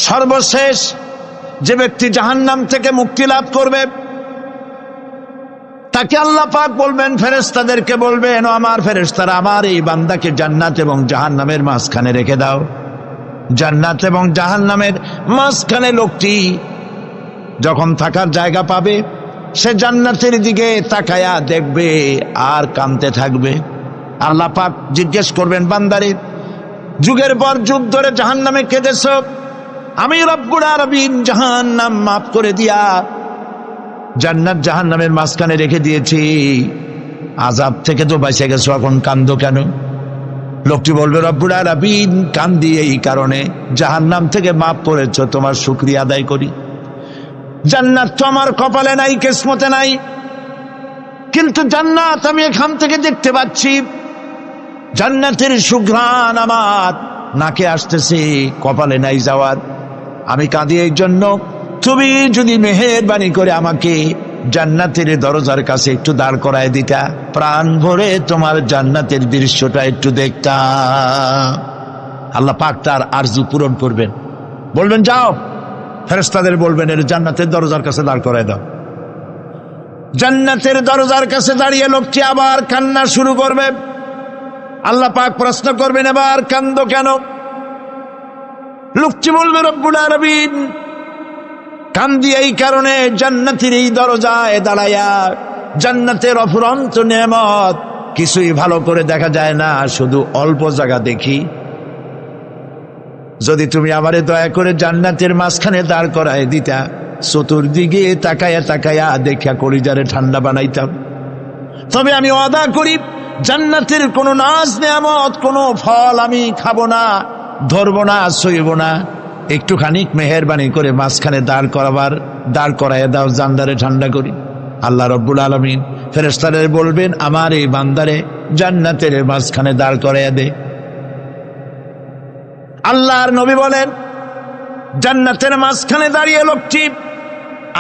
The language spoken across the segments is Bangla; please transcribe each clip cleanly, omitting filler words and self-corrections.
সর্বশেষ যে ব্যক্তি জাহান্নাম থেকে মুক্তি লাভ করবে তাকে আল্লাহ পাক বলবেন, ফেরেশতাদেরকে বলবেন, ও আমার ফেরেশতারা, আমার এই বান্দাকে জান্নাত এবং জাহান্নামের মাঝখানে রেখে দাও। জান্নাত এবং জাহান্নামের মাঝখানে লোকটি যখন থাকার জায়গা পাবে, সে জান্নাতের দিকে তাকায়া দেখবে আর কাঁদতে থাকবে। আল্লাহ পাক জিজ্ঞেস করবেন, বান্দারে, যুগের পর যুগ ধরে জাহান্নামে কেঁদেছ, আমি রব্বুল আলামিন জাহান্নাম মাফ করে দিয়া জান্নাত জাহান্নামের মাঝখানে রেখে দিয়েছি, আযাব থেকে তো বেঁচে গেছো, এখন কান্দো কেন? লোকটি বলবে, রব্বুল আলামিন কান্দি এই কারণে, জাহান্নাম থেকে মাফ করেছো, তোমার শুকরিয়া আদায় করি। জান্নাত তো আমার কপালে নাই, কিসমতে নাই, কিন্তু জান্নাত আমি এখান থেকে দেখতে পাচ্ছি, জান্নাতের সুঘ্রাণ আমার নাকে আসতেছে, কপালে নাই যাওয়ার। আমি কাঁদি এই জন্য, তুমি যদি মেহেরবানি করে আমাকে জান্নাতের দরজার কাছে একটু দাঁড় করায় দিতা, প্রাণ ভরে তোমার জান্নাতের দৃশ্যটা একটু দেখতাম। আল্লাহ পাক তার আরজু পূরণ করবেন, বলবেন যাও, ফেরেশতাদের বলবেন এর জান্নাতের দরজার কাছে দাঁড় করায় দাও। জান্নাতের দরজার কাছে দাঁড়িয়ে লোকটি আবার কান্না শুরু করবে। আল্লাহ পাক প্রশ্ন করবেন, এবার কান্দো কেন? লোকটি বলবে, রব্বুল আলামিন কান্দি এই কারণে, জান্নাতের এই দরজায় দাঁড়ায়া জান্নাতের অফুরন্ত নেয়ামত কিছুই ভালো করে দেখা যায় না, শুধু অল্প জায়গা দেখি। যদি তুমি আমারে দয়া করে জান্নাতের মাঝখানে দাঁড় করায় দিতা, চতুর্দিকে তাকায়া তাকায়া দেখা কলিজারে ঠান্ডা বানাইতাম। তবে আমি ওয়াদা করি, জান্নাতের কোনো নাজ নেয়ামত, কোনো ফল আমি খাবো না, ধরবো না, সইব না। একটুখানি মেহেরবানি করে মাঝখানে দাঁড় করাইয়া দাও, জানদারে ঠান্ডা করি। আল্লাহ রব্বুল আলামিন ফেরেশতাদের বলবেন, আমার এই বান্দারে জান্নাতের মাঝখানে দাঁড় করাইয়া দে। আল্লাহর নবী বলেন, জান্নাতের মাঝখানে দাঁড়িয়ে লোকটি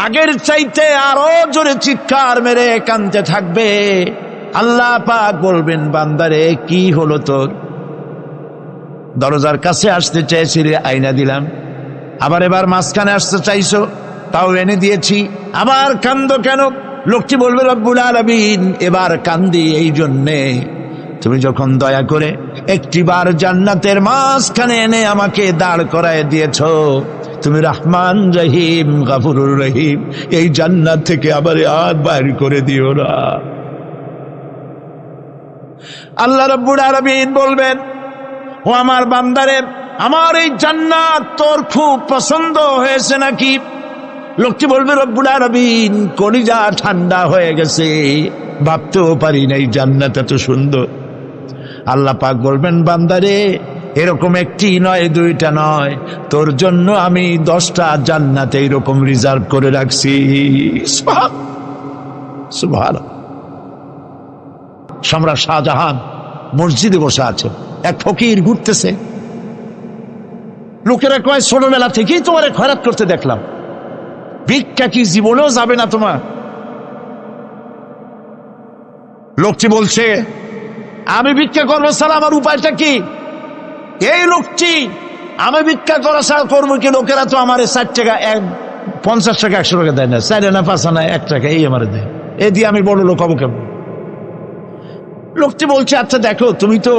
আগের চাইতে আরো জোরে চিৎকার মেরে কাঁদতে থাকবে। আল্লাহ পাক বলবেন, বান্দারে কি হলো তোর? দরজার কাছে আসতে চাইছিলে, আইনা দিলাম। আবার এবার মাঝখানে আসতে চাইছো, তাও এনে দিয়েছি, আবার কান্দো কেন? লোকটি বলবে, রব্বুল আলামিন এবার কান্দি এই জন্যে, তুমি যখন দয়া করে একটিবার জান্নাতের মাঝখানে এনে আমাকে দাঁড় করায় দিয়েছো, তুমি রহমান রহিম গফুরুর রহিম, এই জান্নাত থেকে আবার আর বাইর করে দিও না। আল্লাহ রাব্বুল আলামিন বলবেন, ও আমার বান্দারে, আমার এই জান্নাত তোর খুব পছন্দ হয়েছে নাকি? লোকটি বলবে, রব্বুল আলামিন কলিজা ঠান্ডা হয়ে গেছে, ভাবতেও পারি নাই জান্নাত এত সুন্দর। আল্লাহ পাক বলবেন, বান্দারে এরকম একটি নয়, দুইটা নয়, তোর জন্য আমি 10টা জান্নাত এইরকম রিজার্ভ করে রাখছি। সুবহানাল্লাহ। সম্রাট শাহজাহান মসজিদে বসে আছে, এক ফকির ঘুরতেছে। লোকেরা কয়, ছোটবেলা থেকেই তোমার খয়রাত করতে দেখলাম, ভিক্ষা কি জীবনেও যাবে না তোমার? লোকটি বলছে, আমি ভিক্ষা করবো ছাড়া আমার উপায়টা কি? এই লোকটি, আমি ভিক্ষা করা ছাড়া করবো কি? লোকেরা তো আমার 60 টাকা, 50 টাকা, 100 টাকা দেয় না, 4 আনা 5 আনা 1 টাকা এই আমার দেয়, এ দিয়ে আমি বড় লোক হবো কেমন? লোকটি বলছে, আচ্ছা দেখো, তুমি তো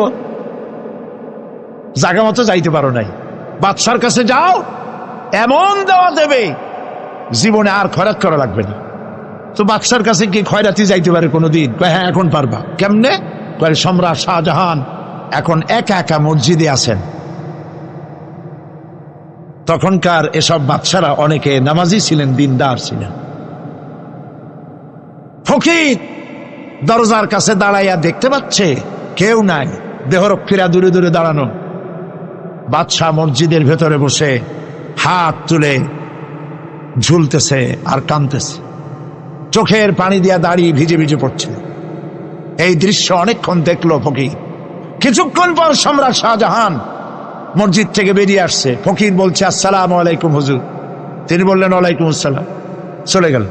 জায়গা মতো যাইতে পারো নাই, বাদশার কাছে যাও, এমন দেওয়া দেবে জীবনে আর খয়রাত করা লাগবে না। তো বাদশার কাছে কি খয়রাতি যাইতে পারে কোনোদিন? হ্যাঁ, এখন পারবা। কেমনে? সম্রাট শাহজাহান এখন একা একা মসজিদে আছেন। তখনকার এসব বাদশারা অনেকে নামাজি ছিলেন, দিনদার ছিলেন। ফকির দরজার কাছে দাঁড়াইয়া দেখতে পাচ্ছে কেউ নাই, দেহরক্ষীরা দূরে দূরে দাঁড়ানো। বাদশাহ মসজিদের ভেতরে বসে হাত তুলে ঝুলতেছে আর কাঁদতেছে, চোখের পানি দিয়া দাঁড়িয়ে ভিজে ভিজে পড়ছে। এই দৃশ্য অনেকক্ষণ দেখলো ফকির। কিছুক্ষণ পর সম্রাট শাহজাহান মসজিদ থেকে বেরিয়ে আসছে। ফকির বলছে, আসসালামু আলাইকুম হুজুর। তিনি বললেন, ওয়ালাইকুম আসসালাম, চলে গেল।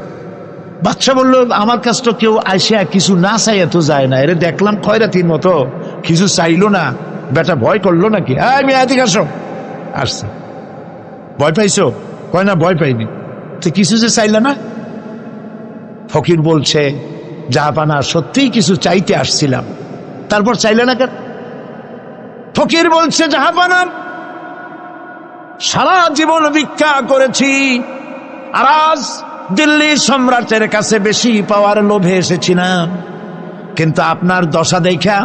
বাদশা বলল, আমার কাছ তো কেউ আইসা কিছু না চাইয়া তো যায় না, এরে দেখলাম খয়রাতির মতো কিছু চাইলো না, বেটা ভয় করলো নাকি? আমি এদিকে আসো। আসছে। ভয় পাইছো? কয় না, ভয় পাইনি। তো কিছু যে চাইলে না? ফকির বলছে, জাহাপানা সত্যিই কিছু চাইতে আসছিলাম, তারপর চাইলে না কেন? ফকির বলছে, জাহাপানা সারা জীবন ভিক্ষা করেছি, আর আজ দিল্লির সম্রাটের কাছে বেশি পাওয়ার লোভে এসেছি না, কিন্তু আপনার দশা দেখা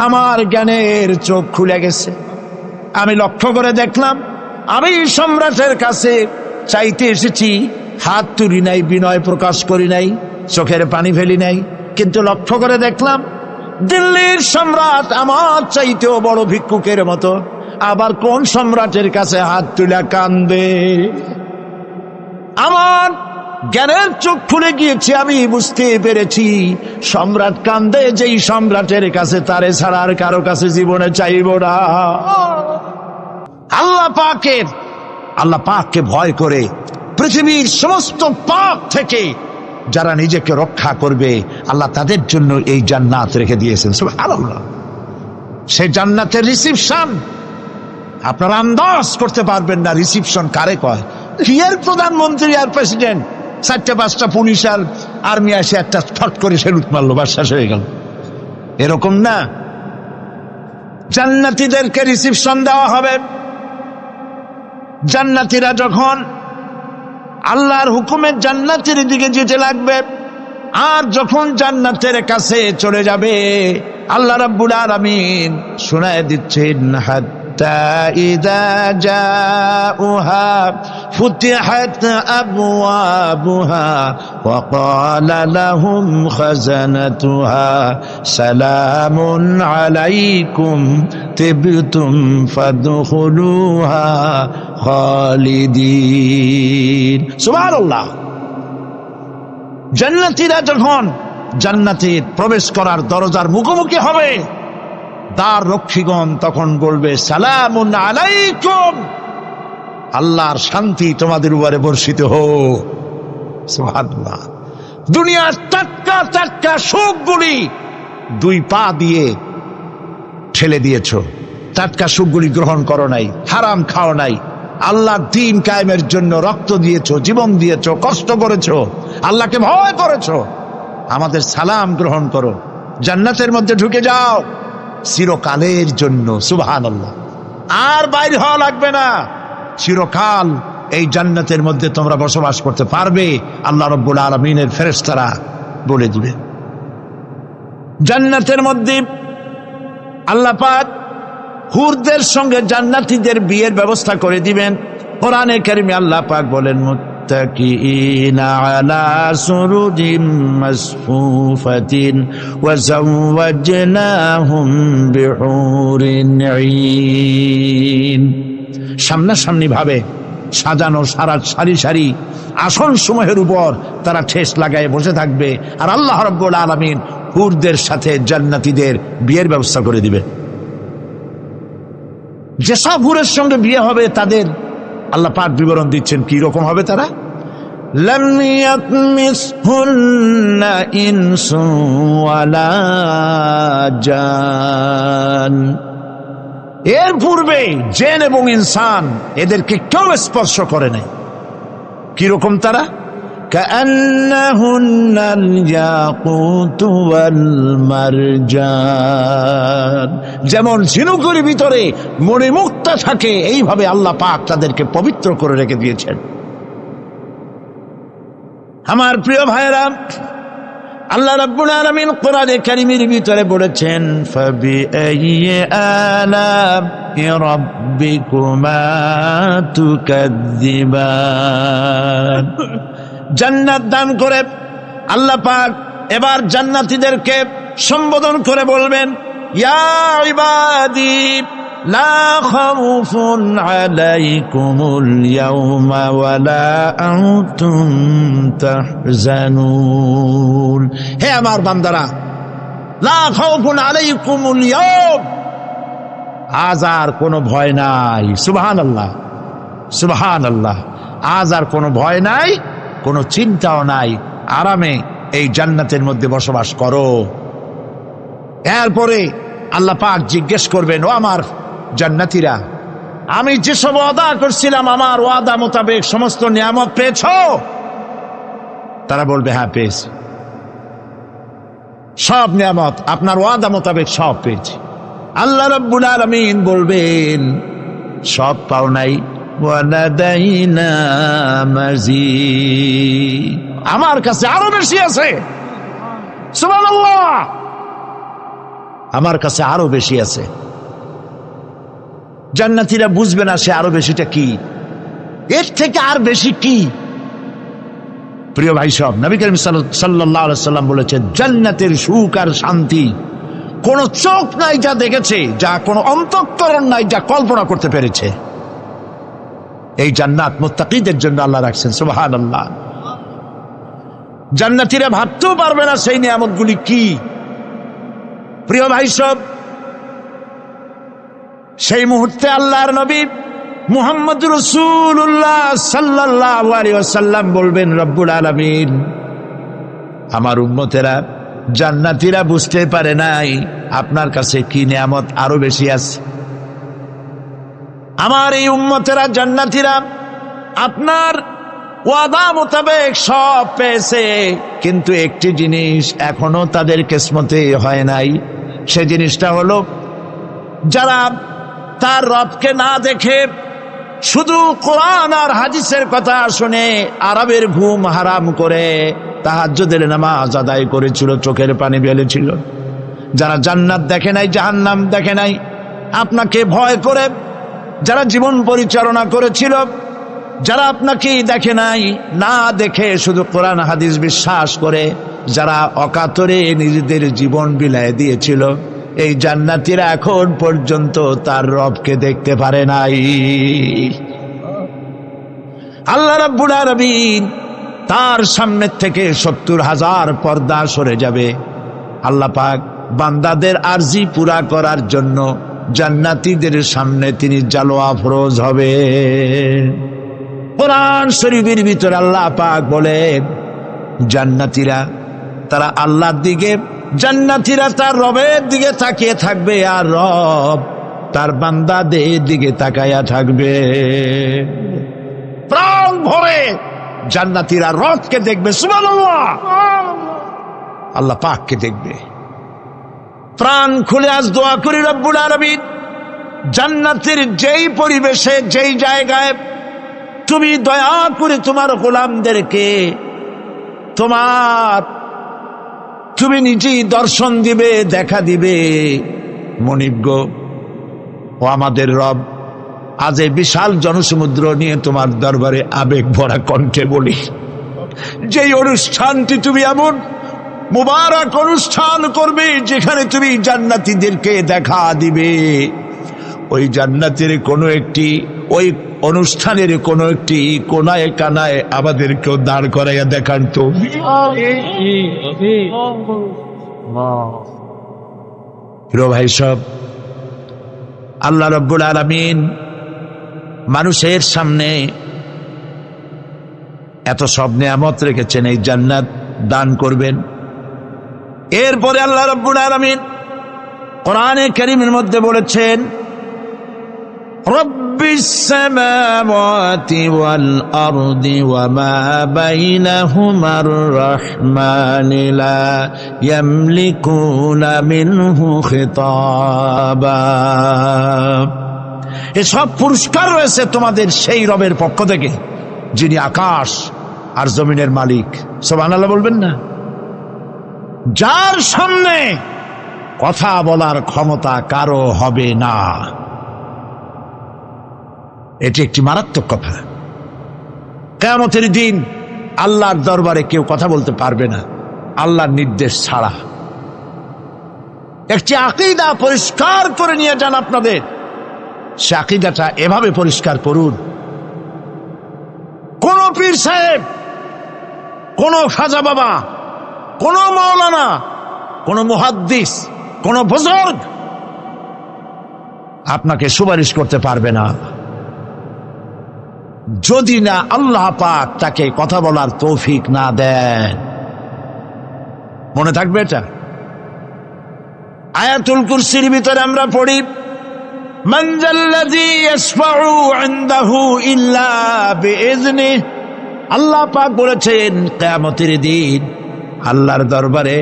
আমার জ্ঞানের চোখ খুলে গেছে। আমি লক্ষ্য করে দেখলাম, আমি সম্রাটের কাছে চাইতে এসেছি, হাত তুলি নাই, বিনয় প্রকাশ করি নাই, চোখের পানি ফেলি নাই, কিন্তু লক্ষ্য করে দেখলাম দিল্লির সম্রাট আমার চাইতেও বড় ভিক্ষুকের মতো। আবার কোন সম্রাটের কাছে হাত তুলে কান্দে? আমার জ্ঞানের চোখ খুলে গিয়েছে, আমি বুঝতে পেরেছি সম্রাট কান্দে যেই সম্রাটের কাছে, তারে ছাড়া আর কারো কাছে জীবনে চাইব না। আল্লাহ পাককে ভয় করে পৃথিবীর সমস্ত পাপ থেকে যারা নিজেকে রক্ষা করবে, আল্লাহ তাদের জন্য এই জান্নাত রেখে দিয়েছেন। সুবহানাল্লাহ। সেই জান্নাতের রিসিপশন আপনারা আন্দাজ করতে পারবেন না। রিসিপশন কারে কয়? কি এর প্রধানমন্ত্রী আর প্রেসিডেন্ট, 4-5টা পুলিশ আর আর্মি আসে একটা ফট করে সেলুট মারলো, বাস শেষ হয়ে গেল, এরকম না। জান্নাতীদেরকে রিসিপশন দেওয়া হবে। জান্নাতীরা যখন আল্লাহর হুকুমে জান্নাতের দিকে যেতে লাগবে, আর যখন জান্নাতের কাছে চলে যাবে, আল্লাহ রাব্বুল আলামিন শোনায় দিচ্ছেন, হাত্তা ইযা জাউহা ফুতিহাত আবওয়াবুহা ওয়া ক্বালা লাহুম খাজানাতুহা সালামুন আলাইকুম তিবতুম ফাদখুলুহা খালিদিন। সুবহানাল্লাহ। জান্নাতীরা যখন জান্নাতে প্রবেশ করার দরজার মুখোমুখি হবে, দ্বার রক্ষীগণ তখন বলবে, সালামুন আলাইকুম, আল্লাহর শান্তি তোমাদের উপরে বর্ষিত হোক। সুবহানাল্লাহ। দুনিয়ার টাটকা টাটকা সুখগুলি 2 পা দিয়ে ঠেলে দিয়েছ, টাটকা সুখগুলি গ্রহণ করো নাই, হারাম খাও নাই, আল্লাহর দ্বীন কায়েমের জন্য রক্ত দিয়েছ, জীবন দিয়েছ, কষ্ট করেছ, আল্লাহকে ভয় করেছ। আমাদের সালাম গ্রহণ করো, জান্নাতের মধ্যে ঢুকে যাও চিরকালের জন্য। সুবহানাল্লাহ। আর বাইর হওয়া লাগবে না, চিরকাল এই জান্নাতের মধ্যে তোমরা বসবাস করতে পারবে, আল্লাহ রাব্বুল আলামিনের ফেরেশতারা বলে দিবে। জান্নাতের মধ্যে আল্লাহ পাক হুরদের সঙ্গে জান্নাতীদের বিয়ের ব্যবস্থা করে দিবেন। কোরআনে কারিমে আল্লাহ পাক বলেন, মুত্তাকিইনা আলা সুরুজিম মাসফুফাতিন ওয়া যাওয়াজনাহুম বিহুরিন ঈন। সামনাসামনি ভাবে সাজানো সারি সারি আসন সমূহের উপর তারা ঠেস লাগায় বসে থাকবে, আর আল্লাহ রাব্বুল আলামিন হুরদের সাথে জান্নাতীদের বিয়ের ব্যবস্থা করে দিবে। যেসব হুরের সঙ্গে বিয়ে হবে তাদের আল্লাহ পাক বিবরণ দিচ্ছেন কি রকম হবে তারা। লাম ইয়াতমিসহুন্না ইনসুন ওয়ালা জান। এর পূর্বে জিন এবং ইনসান এদেরকে কেউ স্পর্শ করে নাই। কি রকম তারা? কাআন্নাহুন্নাল ইয়াকুতু ওয়াল মারজান। যেমন ঝিনুকের ভিতরে মণিমুক্তা থাকে, এইভাবে আল্লাহ পাক তাদেরকে পবিত্র করে রেখে দিয়েছেন। আমার প্রিয় ভাইরা, আল্লাহ রাব্বুল আলামিন কোরআনে কারীমের ভিতরে বলেছেন, ফাবিআইয়ি আলা'i রাব্বিকুমা তুকাযযিবান। জান্নাত দান করে আল্লাহ পাক এবার জান্নাতীদেরকে সম্বোধন করে বলবেন, ইয়া ইবাদি লা খাউফুন আলাইকুমুল ইয়াওমা ওয়ালা আনতুম তাহজানুন। হে আমার বান্দারা, লা খাউফুন আলাইকুমুল ইয়াওম, আজ আর কোনো ভয় নাই। সুবহানাল্লাহ, সুবহানাল্লাহ। আজ আর কোনো ভয় নাই, কোনো চিন্তাও নাই, আরামে এই জান্নাতের মধ্যে বসবাস করো। এরপরে আল্লাহ পাক জিজ্ঞেস করবেন, ও আমার জান্নাতীরা, আমি যেসব ওয়াদা করছিলাম আমার ওয়াদা মোতাবেক সমস্ত নিয়ামত পেয়েছো? তারা বলবে হ্যাঁ পেয়েছি, সব নিয়ামত আপনার ওয়াদা মোতাবেক সব পেয়েছি। আল্লাহ রাব্বুল আলামিন বলবেন সব পাও নাই, ওয়ালাদাইনা মাজিদ, আমার কাছে আরো বেশি আছে। সুবহানাল্লাহ, আমার কাছে আরো বেশি আছে। জান্নাতীরা বুঝবে না সে আরো বেশিটা কি, এর থেকে আর বেশি কি। প্রিয় ভাই সব, নবী করিম সাল্লাল্লাহু আলাইহি সাল্লাম বলেছেন জান্নাতের সুখ আর শান্তি কোন চোখ নাই যা দেখেছে, যা কোন অন্তঃকরণ নাই যা কল্পনা করতে পেরেছে। এই জান্নাত মুত্তাকিদের জন্য আল্লাহ রাখছেন। সুবহানাল্লাহ, জান্নাতীরা ভাবতেও পারবে না সেই নিয়ামতগুলি কি। প্রিয় ভাই সব, সেই মুহূর্তে আল্লাহর নবী মুহাম্মদ রাসূলুল্লাহ সাল্লাল্লাহু আলাইহি ওয়াসাল্লাম বলবেন রব্বুল আলামিন আমার উম্মতেরা জান্নাতীরা বুঝতে পারে নাই আপনার কাছে কি নিয়ামত আরো বেশি আছে। আমার এই উম্মতেরা জান্নাতীরা আপনার ওয়াদা মোতাবেক সব পেয়েছে, কিন্তু একটি জিনিস এখনো তাদের কিসমতে হয় নাই। সে জিনিসটা হলো যারা তার রবকে না দেখে শুধু কোরআন আর হাদিসের কথা শুনে আরবের ঘুম হারাম করে তাহাজ্জুদের নামাজ আদায় করেছিল, চোখের পানি ফেলেছিল, যারা জান্নাত দেখে নাই, জাহান্নাম দেখে নাই, আপনাকে ভয় করে যারা জীবন পরিচালনা করেছিল, যারা আপনাকে দেখে নাই, না দেখে শুধু কোরআন হাদিস বিশ্বাস করে যারা অকাতরে নিজেদের জীবন বিলায় দিয়েছিল, এই জান্নাতীরা এখন পর্যন্ত তার রবকে দেখতে পারে নাই। আল্লাহ রাব্বুল আলামিন তার সামনে থেকে ৭০,০০০ পর্দা সরে যাবে। আল্লাহ পাক বান্দাদের আরজি পুরা করার জন্য জান্নাতীদের সামনে তিনি জালোয়া ফরোজ হবে। কোরআন শরীফের ভিতরে আল্লাহ পাক বলেন জান্নাতীরা তারা আল্লাহর দিকে, জান্নাতীরা তার রবের দিকে তাকিয়ে থাকবে, আর রব তার বান্দাদের দিকে তাকায়া থাকবে। প্রাণ ভরে জান্নাতীরা রবকে দেখবে, সুবহানাল্লাহ, আল্লাহ পাককে দেখবে। প্রাণ খুলে আজ দোয়া করি রব্বুল আলামিন জান্নাতের যেই পরিবেশে যেই জায়গায় তুমি দয়া করে তোমার গোলামদেরকে তুমি নিজেই দর্শন দিবে, দেখা দিবে। মনিব গো, ও আমাদের রব, আজ এই বিশাল জনসমুদ্র নিয়ে তোমার দরবারে আবেগ ভরা কণ্ঠে বলি, যেই অনুষ্ঠানটি তুমি এমন মুবারক অনুষ্ঠান করবে যেখানে তুমি জান্নাতীদেরকে দেখা দিবে, ওই জান্নাতের কোনো একটি, ওই অনুষ্ঠানের কোনো একটি কোনায় কানায় আমাদেরকেও দাঁড় করাইয়া দেখান তো। প্রিয় ভাই সব, আল্লাহ রাব্বুল আলামিন মানুষের সামনে এত সব নিয়ামত রেখেছেন, এই জান্নাত দান করবেন। এরপরে আল্লাহ রাব্বুল আলামিন কোরআনে কারীমের মধ্যে বলেছেন রব্বিস সামাওয়াতি ওয়াল আরদি ওয়া মা বাইনাহুমার রাহমানি লা ইয়ামলিকুনা মিনহু খিতাবা। এসব পুরস্কার রয়েছে তোমাদের সেই রবের পক্ষ থেকে যিনি আকাশ আর জমিনের মালিক। সুবহানাল্লাহ বলবেন না? যার সামনে কথা বলার ক্ষমতা কারো হবে না। এটি একটি মারাত্মক কথা। কিয়ামতের দিন আল্লাহর দরবারে কেউ কথা বলতে পারবে না আল্লাহর নির্দেশ ছাড়া। একটি আকীদা পরিষ্কার করে নিয়ে যান আপনাদের, সে আকীদাটা এভাবে পরিষ্কার করুন, কোন পীর সাহেব, কোন খাজা বাবা, কোন মাওলানা, কোন মুহাদ্দিস, কোন বুজুর্গ আপনাকে সুপারিশ করতে পারবে না যদি না আল্লাহ পাক তাকে কথা বলার তৌফিক না দেন। মনে থাকবে এটা। আয়াতুল কুরসির ভিতরে আমরা পড়ি মান যাল্লাযী ইয়াশফাউ ইনদাহু ইল্লা বিইযনিহি। আল্লাহ পাক বলেছেন কিয়ামতের দিন আল্লাহর দরবারে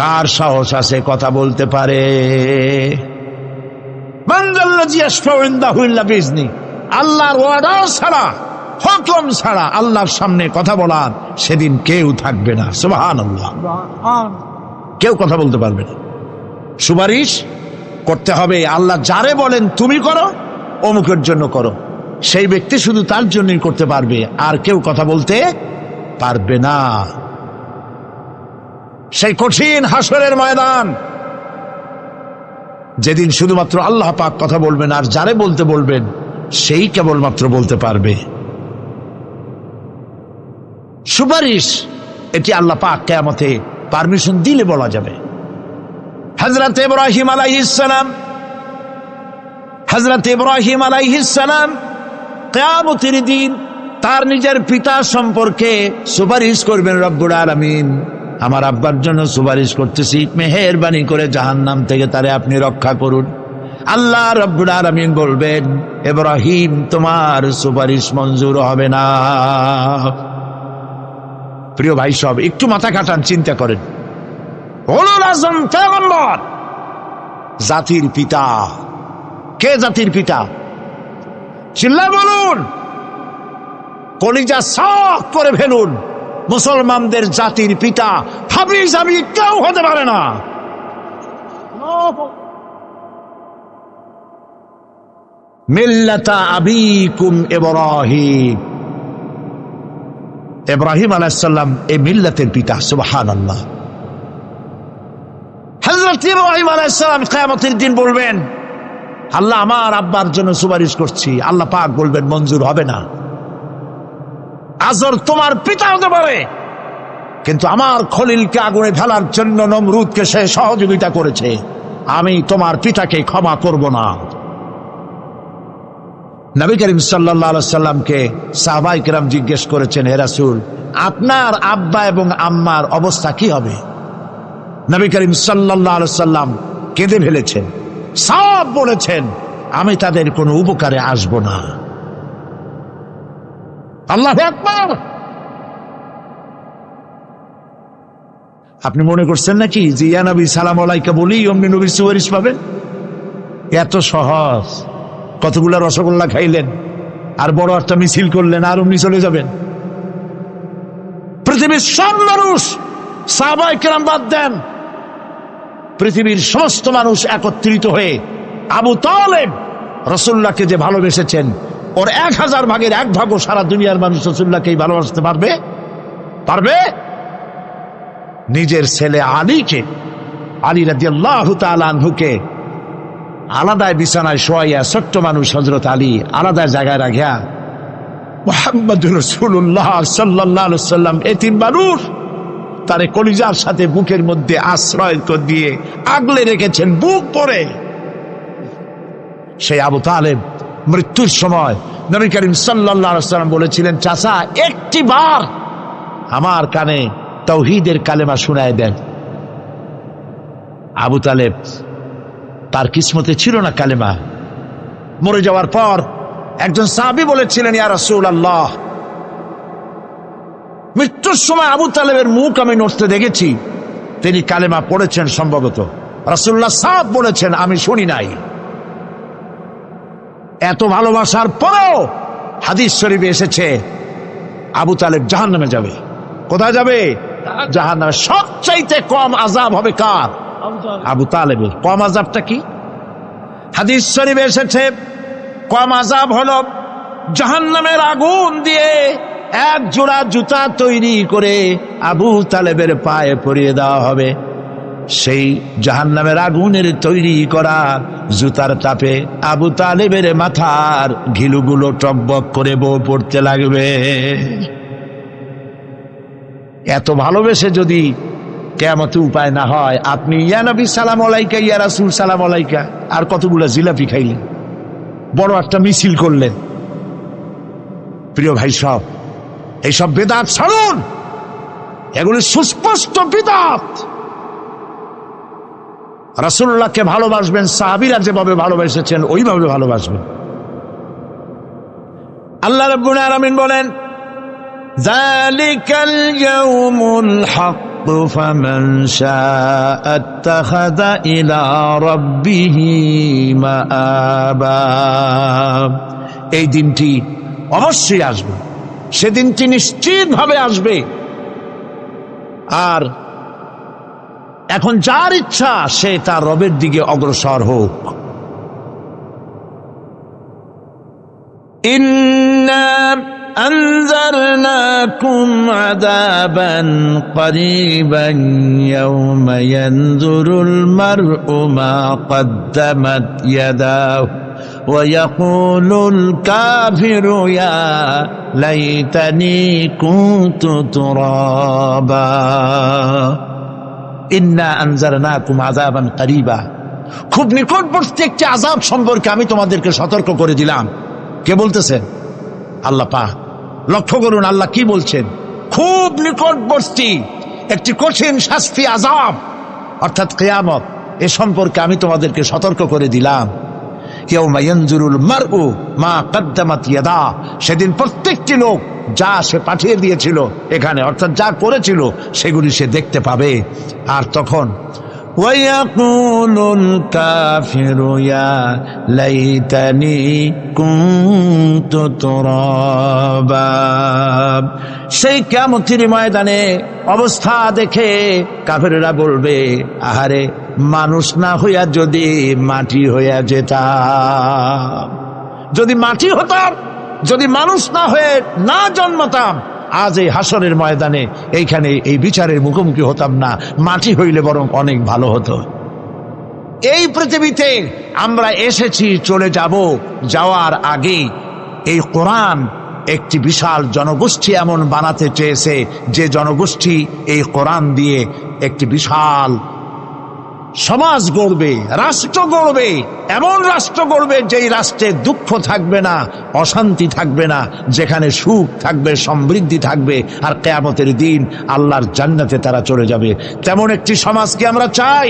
কার সাহস আছে কথা বলতে পারে? মান যাল্লাযী ইয়াশফাউ ইনদাহু ইল্লা বিইযনিহি। আল্লাহর ওয়াদা ছাড়া, হুকুম ছাড়া আল্লাহর সামনে কথা বলার সেদিন কেউ থাকবে না। সুবহানাল্লাহ। কেউ কথা বলতে পারবে না। সুপারিশ করতে হবে আল্লাহ যারে বলেন তুমি করো, অমুকের জন্য করো, সেই ব্যক্তি শুধু তার জন্যই করতে পারবে, আর কেউ কথা বলতে পারবে না। সেই কঠিন হাসরের ময়দান, যেদিন শুধুমাত্র আল্লাহ পাক কথা বলবেন, আর যারে বলতে বলবেন সেই কেবলমাত্র বলতে পারবে। সুপারিশ এটি আল্লাহ পাক কিয়ামতে পারমিশন দিলে বলা যাবে। হযরত ইব্রাহিম আলাইহিস সালাম কিয়ামতের দিন তার নিজের পিতা সম্পর্কে সুপারিশ করবেন। রব্বুল আলামিন, আমার আব্বার জন্য সুপারিশ করতেছি, মেহেরবানি করে জাহান্নাম থেকে তারে আপনি রক্ষা করুন। আল্লাহ রব্বুল আলামিন বলবেন, ইব্রাহিম তোমার সুপারিশ মঞ্জুর হবে না। প্রিয় ভাই সব, একটু মাথা কাটান, চিন্তা করেন। উলুল আযম পয়গম্বর, জাতির পিতা। কে জাতির পিতা? চিল্লায় বলুন, কলিজা সাফ করে ফেলুন। মুসলমানদের জাতির পিতা হাফিজ আমি কেউ হতে পারে না। মিল্লাতা আবিকুম ইব্রাহিম। ইব্রাহিম আলাইহিস সালাম এই মিল্লাতের পিতা। সুবহানাল্লাহ। হযরত ইব্রাহিম আলাইহিস সালাম কিয়ামতের দিন বলবেন, আল্লাহ আমার আব্বার জন্য সুপারিশ করছি। আল্লাহ পাক বলবেন মঞ্জুর হবে না। আজর তোমার পিতা হতে পারে, কিন্তু আমার খলিলকে আগুনে ফেলার জন্য নমরুদকে সে সহযোগিতা করেছে, আমি তোমার পিতাকে ক্ষমা করব না। নবী করিম সাল্লাল্লাহু আলাইহি সাল্লামকে সাহাবায়ে কেরাম জিজ্ঞেস করেছেন, হে রাসূল, আপনার আব্বা এবং আম্মার অবস্থা কি হবে? নবী করিম সাল্লাল্লাহু আলাইহি সাল্লাম কেঁদে ফেলেছেন, সব বলেছেন, আমি তাদের কোনো উপকারে আসব না। আল্লাহু আকবার। আপনি মনে করছেন নাকি যে ইয়া নবী সালাম আলাইকা বলি অমনি নবীর সুপারিশ পাবেন? এত সহজ। কতগুলা রসগোল্লা খাইলেন আর বড় একটা মিছিল করলেন আর অমনি চলে যাবেন? পৃথিবীর সব মানুষ, সাহাবায়ে কেরাম বাদ দেন, পৃথিবীর সমস্ত মানুষ একত্রিত হয়ে আবু তালেব রাসূলুল্লাহকে যে ভালোবেসেছেন, ওর 1000 ভাগের 1 ভাগও সারা দুনিয়ার মানুষ রাসূলুল্লাহকেই ভালোবাসতে পারবে? পারবে? নিজের ছেলে আলীকে, আলী রাদিয়াল্লাহু তাআলা আনহুকে আলাদায় বিছানায় শোয়াইয়া, ছোট্ট মানুষ হযরত আলী আলাদা জায়গায় রাখিয়া মুহাম্মদুর রাসূলুল্লাহ সাল্লাল্লাহু আলাইহি ওয়াসাল্লাম এতিম মানুষ তারে কলিজার সাথে বুকের মধ্যে আশ্রয় দিয়ে আগলে রেখেছেন বুক পরে। সেই আবু তালেব মৃত্যুর সময় নবী করিম সাল্লাল্লাহু আলাইহি ওয়াসাল্লাম বলেছিলেন, চাচা একটি বার আমার কানে তাওহীদের কালেমা শোনায় দেন। আবু তালেব তার কিসমতে ছিল না কালেমা। মরে যাওয়ার পর একজন সাহাবী বলেছিলেন, ইয়া রাসূলুল্লাহ, মৃত্যুর সময় আবু তালেবের মুখ আমি নড়তে দেখেছি, তিনি কালেমা পড়েছেন সম্ভবত। রাসূলুল্লাহ সাফ বলেছেন, আমি শুনি নাই। এত ভালোবাসার পরেও হাদিস শরীফে এসেছে আবু তালেব জাহান্নামে যাবে। কোথায় যাবে? জাহান্নামে। সবচাইতে কম আযাব হবে কার? আবু তালেবের। কম আযাবটা কি? হাদিস শরীফে এসেছে কম আযাব হলো জাহান্নামের আগুন দিয়ে 1 জোড়া জুতা তৈরি করে আবু তালেবের পায়ে পরিয়ে দেওয়া হবে। সেই জাহান্নামের আগুনের তৈরি করা জুতার তাপে আবু তালেবের মাথার ঘিলুগুলো টকবক করে বউ পড়তে লাগবে। এত ভালোবেসে যদি কিয়ামতে উপায় না হয়, আপনি ইয়া নবী সালাম আলাইকা, ইয়া রাসূল সালাম আলাইকা, আর কতগুলো জিলাপি খাইলেন, বড় একটা মিছিল করলেন। প্রিয় ভাই সব, এইসব বেদাত ছাড়ুন, এগুলি সুস্পষ্ট বিদআত। রাসূলুল্লাহকে ভালোবাসবেন, সাহাবীরা যেভাবে ভালোবেসেছেন ওইভাবে ভালোবাসবেন। আল্লাহ রাব্বুল আলামিন বলেন, যালিকাল ইয়াউমুল হক ফামান শাআ আত্তাখাযা ইলা রাব্বিহি মাআবা। এই দিনটি অবশ্যই আসবে, সেদিনটি নিশ্চিতভাবে আসবে। আর এখন যার ইচ্ছা সে তার রবের দিকে অগ্রসর হোক। ইন্না আনজারনাকুম আযাবান করিবান ইয়াওমা ইয়ানজুরুল মার'উ মা কদ্দামাত ইয়াদাহু ওয়া ইয়াকুলুল কাফিরু ইয়া লাইতানি কুনতু তুরাবা। ইন্না আনজারনাকুম আযাবান করিবা, খুব নিকটবর্তী একটি আযাব সম্পর্কে আমি তোমাদেরকে সতর্ক করে দিলাম। কে বলতেছেন? আল্লাহ পাক। লক্ষ্য করুন আল্লাহ কি বলছেন, খুব নিকটবর্তী একটি কঠিন শাস্তি, আযাব অর্থাৎ কিয়ামত, এ সম্পর্কে আমি তোমাদেরকে সতর্ক করে দিলাম। ইয়াউমা ইয়ানজুরুল মার'উ মা কদ্দামাত ইয়াদা, সেদিন প্রত্যেকটি লোক যা সে পাঠিয়ে দিয়েছিল এখানে, অর্থাৎ যা করেছিল সেগুলি সে দেখতে পাবে। আর তখন ওয়ায়াকুলুল কাফিরু ইয়া লাইতানি কুনতু তুরাবা। সেই কিয়ামতের ময়দানে অবস্থা দেখে কাফেররা বলবে, আহারে মানুষ না হইয়া যদি মাটি হইয়া যেতাম, যদি মাটি হতাম, যদি মানুষ না হয়ে না জন্মতাম, আজ এই হাসরের ময়দানে এইখানে এই বিচারের মুখোমুখি হতাম না, মাটি হইলে বরং অনেক ভালো হতো। এই পৃথিবীতে আমরা এসেছি, চলে যাব, যাওয়ার আগে এই কোরআন একটি বিশাল জনগোষ্ঠী এমন বানাতে চেয়েছে যে জনগোষ্ঠী এই কোরআন দিয়ে একটি বিশাল সমাজ গড়বে, রাষ্ট্র গড়বে, এমন রাষ্ট্র গড়বে যেই রাষ্ট্রে দুঃখ থাকবে না, অশান্তি থাকবে না, যেখানে সুখ থাকবে, সমৃদ্ধি থাকবে, আর কিয়ামতের দিন আল্লাহর জান্নাতে তারা চলে যাবে। তেমন একটি সমাজ কি আমরা চাই?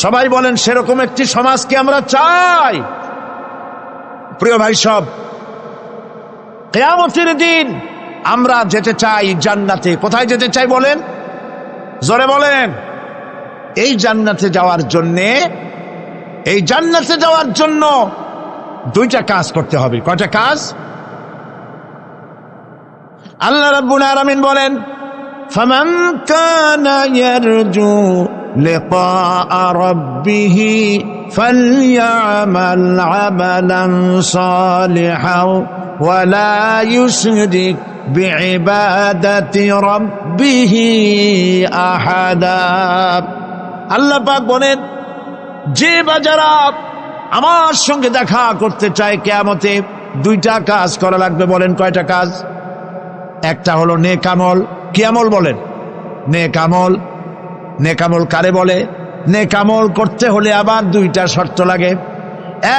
সবাই বলেন সেরকম একটি সমাজ কি আমরা চাই? প্রিয় ভাই সব, কিয়ামতের দিন আমরা যেতে চাই জান্নাতে। কোথায় যেতে চাই বলেন? জোরে বলেন। এই জান্নাতে যাওয়ার জন্য দুইটা কাজ করতে হবে। কয়টা কাজ? আল্লাহ রাব্বুল আলামিন বলেন, ফামান কানা ইয়ারজু লিকাআ রাব্বিহি ফালইআমাল আমালান সালিহান ওয়া লা ইউশরিক বিইবাদাতি রাব্বিহি আহাদা। আল্লাহ পাক বলেন, যে বা যারা আমার সঙ্গে দেখা করতে চায় কিয়ামতে, দুইটা কাজ করা লাগবে। বলেন কয়টা কাজ? একটা হলো নেক আমল। কি আমল বলেন? নেক আমল। নেক আমল কারে বলে? নেক আমল করতে হলে আবার দুইটা শর্ত লাগে।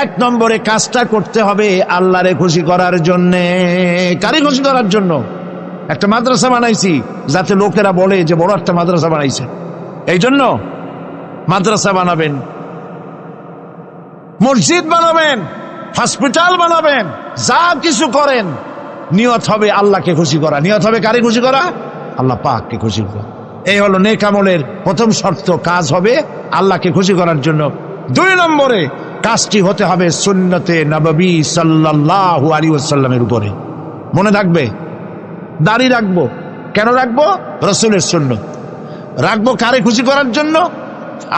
এক নম্বরে কাজটা করতে হবে আল্লাহরে খুশি করার জন্যে। কারে খুশি করার জন্য? একটা মাদ্রাসা বানাইছি যাতে লোকেরা বলে যে বড় একটা মাদ্রাসা বানাইছে, এই জন্য মাদ্রাসা বানাবেন, মসজিদ বানাবেন, হসপিটাল বানাবেন, যা কিছু করেন নিয়ত হবে আল্লাহকে খুশি করা। নিয়ত হবে কারে খুশি করা? আল্লাহ পাককে খুশি করা। এই হলো নেক আমলের প্রথম শর্ত, কাজ হবে আল্লাহকে খুশি করার জন্য। দুই নম্বরে কাজটি হতে হবে সুন্নতে নববী সাল্লাল্লাহু আলাইহি ওয়াসাল্লামের উপরে। মনে থাকবে, দাড়ি রাখবো। কেন রাখবো? রাসূলের সুন্নত। রাখবো কারে খুশি করার জন্য?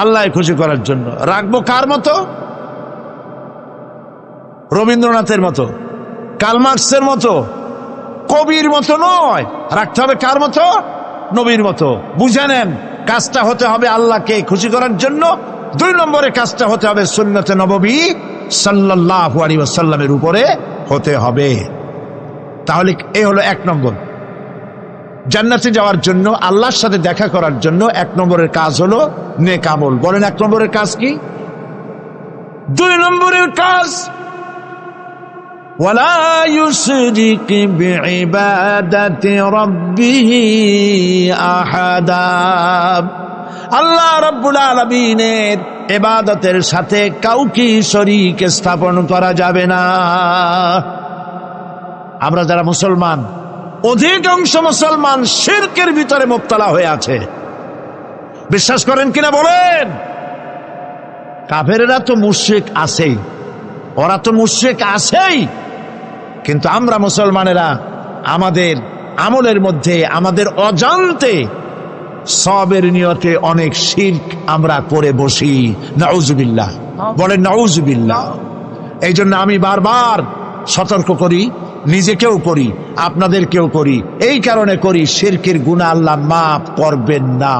আল্লাহ খুশি করার জন্য। রাখবো কার মতো? রবীন্দ্রনাথের মতো, কার্ল মার্কসের মতো, কবির মতো নয়। রাখতে হবে কার মতো? নবীর মতো। বুঝে নেন, কাজটা হতে হবে আল্লাহকে খুশি করার জন্য। দুই নম্বরে কাজটা হতে হবে সুন্নতে নববী সাল্লাল্লাহু আলাইহি ওয়াসাল্লামের উপরে হতে হবে। তাহলে এই হলো এক নম্বর। জান্নাতে যাওয়ার জন্য, আল্লাহর সাথে দেখা করার জন্য এক নম্বরের কাজ হলো নেক আমল। বলেন এক নম্বরের কাজ কি? দুই নম্বরের কাজ ওয়ালা ইউশরিক বিইবাদাতি রাব্বিহি আহাদা। আল্লাহ রাব্বুল আলামিনের ইবাদতের সাথে কাউকে শরীক স্থাপন করা যাবে না। আমরা যারা মুসলমান, অধিকাংশ মুসলমান শিরকের ভিতরে মুবতালা হয়ে আছে। বিশ্বাস করেন কিনা বলেন? কাফেরেরা তো মুশরিক আছেই, ওরা তো মুশরিক আছেই, কিন্তু আমরা মুসলমানেরা আমাদের আমলের মধ্যে আমাদের অজান্তে সবের নিয়তে অনেক শিরক আমরা করে বসি। নাউজুবিল্লাহ, বলেন নাউজুবিল্লাহ। এই জন্য আমি বারবার সতর্ক করি, নিজেকেও করি, আপনাদেরকেও করি। এই কারণে করি, শিরকের গুনাহ আল্লাহ মাফ করবেন না।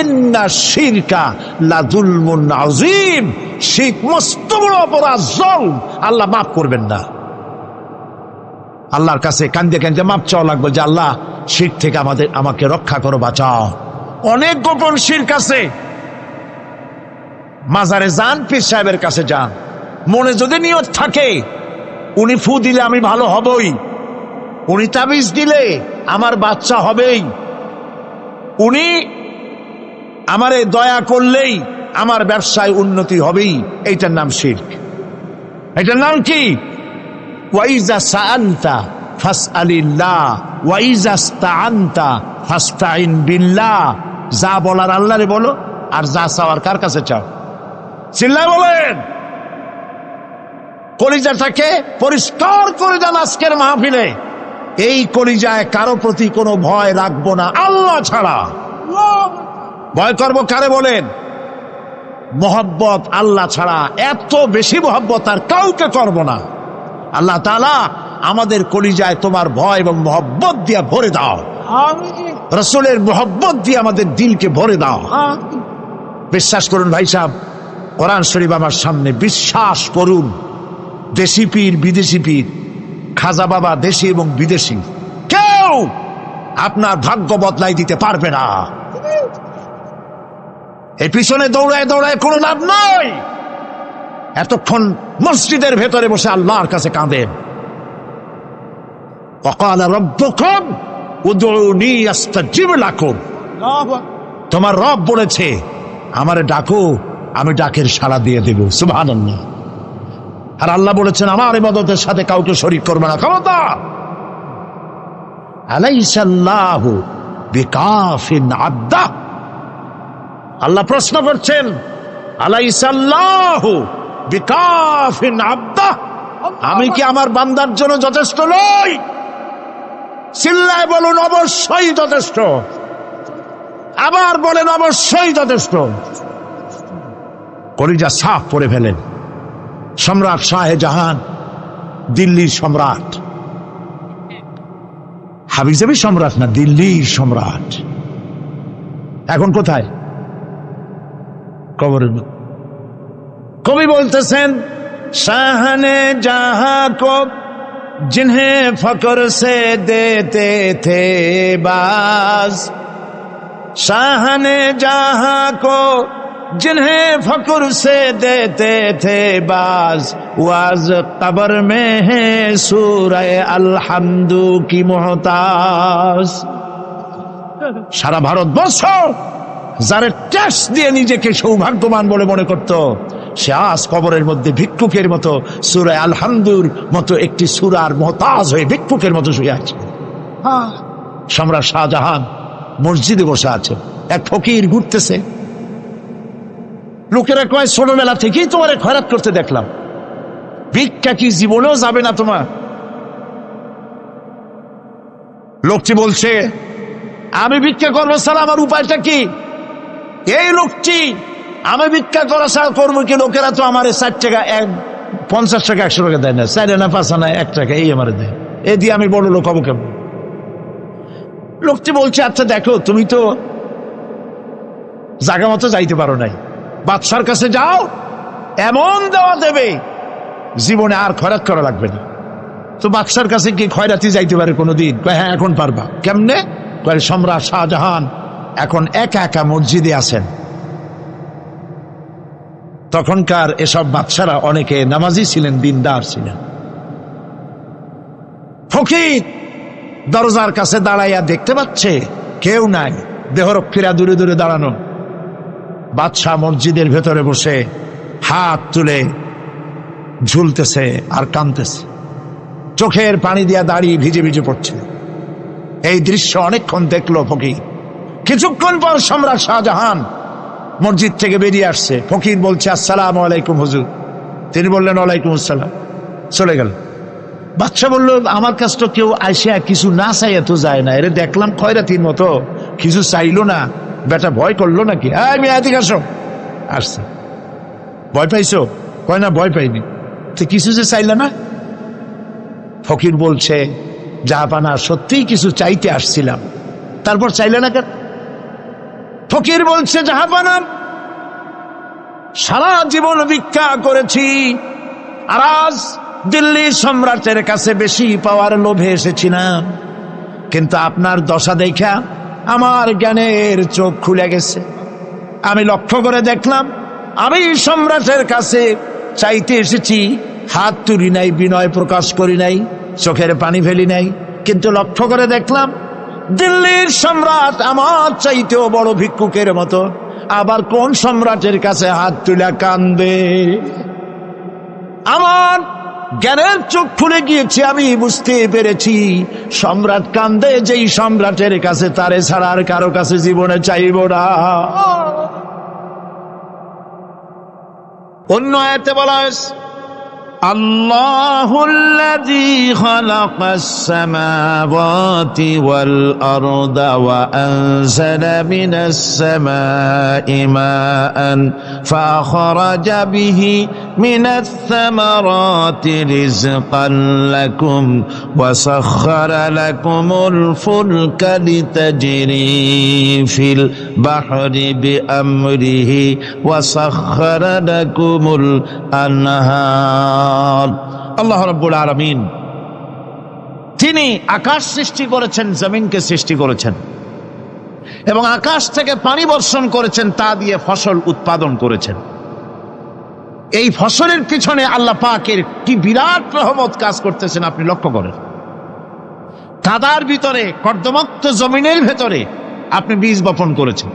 ইন্না শিরকা লাযুলমুন আযীম, শিরক মস্ত বড় অপরাধ, জুলম, আল্লাহ মাফ করবেন না। আল্লাহর কাছে কান্দে কান্দে মাপ চাওয়া লাগবে যে আল্লাহ শিরক থেকে আমাকে রক্ষা করো, বাঁচাও। অনেক গোপন শিরক আছে। মাজারে যান, পীর সাহেবের কাছে যান, মনে যদি নিয়ত থাকে উনি ফু দিলে আমি ভালো হবই, উনি তাবিজ দিলে আমার বাচ্চা হবেই, উনি আমারে দয়া করলেই আমার ব্যবসায় উন্নতি হবেই, এইটার নাম শিরক। এটার নাম কি? ওয়াইজা সাআলতা ফাসআলিল্লাহ ওয়াইজা ইসতাআনতা ফাসতাইন বিল্লাহ। যা বলার আল্লাহরে বলো, আর যা চাওয়ার কার কাছে চাও? চিল্লায় বলেন। কলিজাটাকে পরিষ্কার করে দেন আজকের মাহফিলে। এই কলিজায় কারো প্রতি কোনো ভয় রাখবো না আল্লাহ ছাড়া। ভয় করবো কারে বলেন? মোহব্বত আল্লাহ ছাড়া, এত বেশি মোহব্বত আর কাউকে করবো না। আল্লাহ তাআলা আমাদের কলিজায় তোমার ভয় এবং মোহব্বত দিয়ে ভরে দাও, রাসূলের মোহব্বত দিয়ে আমাদের দিলকে ভরে দাও। বিশ্বাস করুন ভাই সাহেব, কোরআন শরীফ আমার সামনে, বিশ্বাস করুন, দেশি পীর বিদেশি পীর, খাজা বাবা দেশি এবং বিদেশি, কেউ আপনার ভাগ্য বদলাই দিতে পারবে না। এই পিছনে দৌড়ায় দৌড়ায় কোনো লাভ নয়। এতক্ষণ মসজিদের ভেতরে বসে আল্লাহর কাছে কাঁদেন। ওয়াকাল রাব্বুকুম উদউনি আস্তাজিব লাকুম। তোমার রব বলেছে আমারে ডাকো, আমি ডাকের সাড়া দিয়ে দেব। সুবহানাল্লাহ। আর আল্লাহ বলেছেন আমার ইবাদতের সাথে কাউকে শরীক করবে না। খবরদার। আলাইসাল্লাহু বিকাফিন আবদা। আল্লাহ প্রশ্ন করছেন, আলাইসাল্লাহু বিকাফিন আবদা, আমি কি আমার বান্দার জন্য যথেষ্ট নই? চিল্লায় বলুন অবশ্যই যথেষ্ট। আবার বলেন অবশ্যই যথেষ্ট। কলিজা সাফ করে ফেলেন। সম্রাট শাহজাহান, দিল্লির সম্রাট, হাবিজাবি সম্রাট না, দিল্লির সম্রাট। এখন কোথায়? কবরের। কবি বলতেছেন, শাহনে জাহাं को जिन्हें फक्र से देते थे बाज, शाहने जहां को जिन्हें फक्र से देते थे बाज, वाज कब्र में है सूरह अलहम्दु की मोहताज। সারা ভারতবর্ষ যারা ট্যাক্স দিয়ে নিজেকে সৌভাগ্যবান বলে মনে করত, সে আজ কবরের মধ্যে ভিক্ষুকের মতো সূরা আলহামদুর মতো একটি সূরার মুহতাজ হয়ে ভিক্ষুকের মতো শুয়ে আছে। সম্রাট শাহজাহান মসজিদে বসে আছে, এক ফকির ঘুরতেছে। লোকেরা কয় ছোটবেলা থেকেই তোমার খয়রাত করতে দেখলাম, ভিক্ষা কি জীবনেও যাবে না তোমার? লোকটি বলছে, আমি ভিক্ষা করবো স্যার, আমার উপায়টা কি? এই লোকটি, আমি ভিক্ষা করা ছাড়া করবো কি? লোকেরা তো আমার 60 টাকা 50 টাকা 100 টাকা দেয় না, 4 আনা 5 আনা 1 টাকা এই আমার দেয়, এ দিয়ে আমি বড় লোক হবো কেমন? লোকটি বলছে, আচ্ছা দেখো, তুমি তো জায়গা মতো যাইতে পারো নাই, বাদশার কাছে যাও, এমন দেওয়া দেবে জীবনে আর খয়রাত করা লাগবে না। তো বাদশার কাছে কি খয়রাতি যাইতে পারে কোনোদিন? কয় হ্যাঁ, এখন পারবা। কেমনে? কয় সম্রাট শাহজাহান এখন একা একা মসজিদে আছেন। তখনকার এসব বাদশারা অনেকে নামাজি ছিলেন, দিনদার ছিলেন। ফকির দরজার কাছে দাঁড়াইয়া দেখতে পাচ্ছে কেউ নাই, দেহরক্ষীরা দূরে দূরে দাঁড়ানো। বাদশাহ মসজিদের ভেতরে বসে হাত তুলে ঝুলতেছে আর কাঁদতেছে, চোখের পানি দিয়া দাঁড়িয়ে ভিজে ভিজে পড়ছে। এই দৃশ্য অনেকক্ষণ দেখলো ফকির। কিছুক্ষণ পর সম্রাট শাহজাহান মসজিদ থেকে বেরিয়ে আসছে। ফকির বলছে, আসসালামু আলাইকুম হুজুর। তিনি বললেন, ওয়ালাইকুম আসসালাম, চলে গেল। বাদশা বলল, আমার কাছ তো কেউ আইসা কিছু না চাইয়া তো যায় না, এরে দেখলাম খয়রাতির মতো কিছু চাইলো না, বেটা ভয় করলো নাকি? আমি এদিকে আসো। আসছে। ভয় পাইছো? কয় না, ভয় পাইনি। তো কিছু যে চাইলে না? ফকির বলছে, জাহাপানা সত্যিই কিছু চাইতে আসছিলাম, তারপর চাইলে না কেন? ফকির বলছে, জাহাপানা সারা জীবন ভিক্ষা করেছি, আর আজ দিল্লির সম্রাটের কাছে বেশি পাওয়ার লোভে এসেছি না, কিন্তু আপনার দশা দেখা আমার জ্ঞানের চোখ খুলে গেছে। আমি লক্ষ্য করে দেখলাম, আমি সম্রাটের কাছে চাইতে এসেছি, হাত তুলি নাই, বিনয় প্রকাশ করি নাই, চোখের পানি ফেলি নাই, কিন্তু লক্ষ্য করে দেখলাম দিল্লির সম্রাট আমার চাইতেও বড় ভিক্ষুকের মতো। আবার কোন সম্রাটের কাছে হাত তুলে কান্দে? আমার জ্ঞানের চোখ খুলে গিয়েছে, আমি বুঝতে পেরেছি সম্রাট কান্দে যেই সম্রাটের কাছে, তারে ছাড়া আর কারো কাছে জীবনে চাইব না। অন্য আয়াতে বলা হয়েছে, আল্লাহুল্লাযী খালাকাস সামাওয়াতি ওয়াল আরদা ওয়া আনজালা মিনাস সামাই মাআন ফাখরাজা বিহি মিনাস সামারাতি রিজকান লাকুম ওয়া সাখখারা লাকুমুল ফুলকা লিতাজরি ফিল বাহরি বিআমরিহি ওয়া সাখখারা লাকুমুল আনহার। আল্লাহ রাব্বুল আলামিন তিনি আকাশ সৃষ্টি করেছেন, জমিনকে সৃষ্টি করেছেন, এবং আকাশ থেকে পানি বর্ষণ করেছেন, তা দিয়ে ফসল উৎপাদন করেছেন। এই ফসলের পিছনে আল্লাহ পাকের কি বিরাট রহমত কাজ করতেছেন আপনি লক্ষ্য করেন। কাদার ভিতরে, কর্দমাক্ত জমিনের ভেতরে আপনি বীজ বপন করেছেন,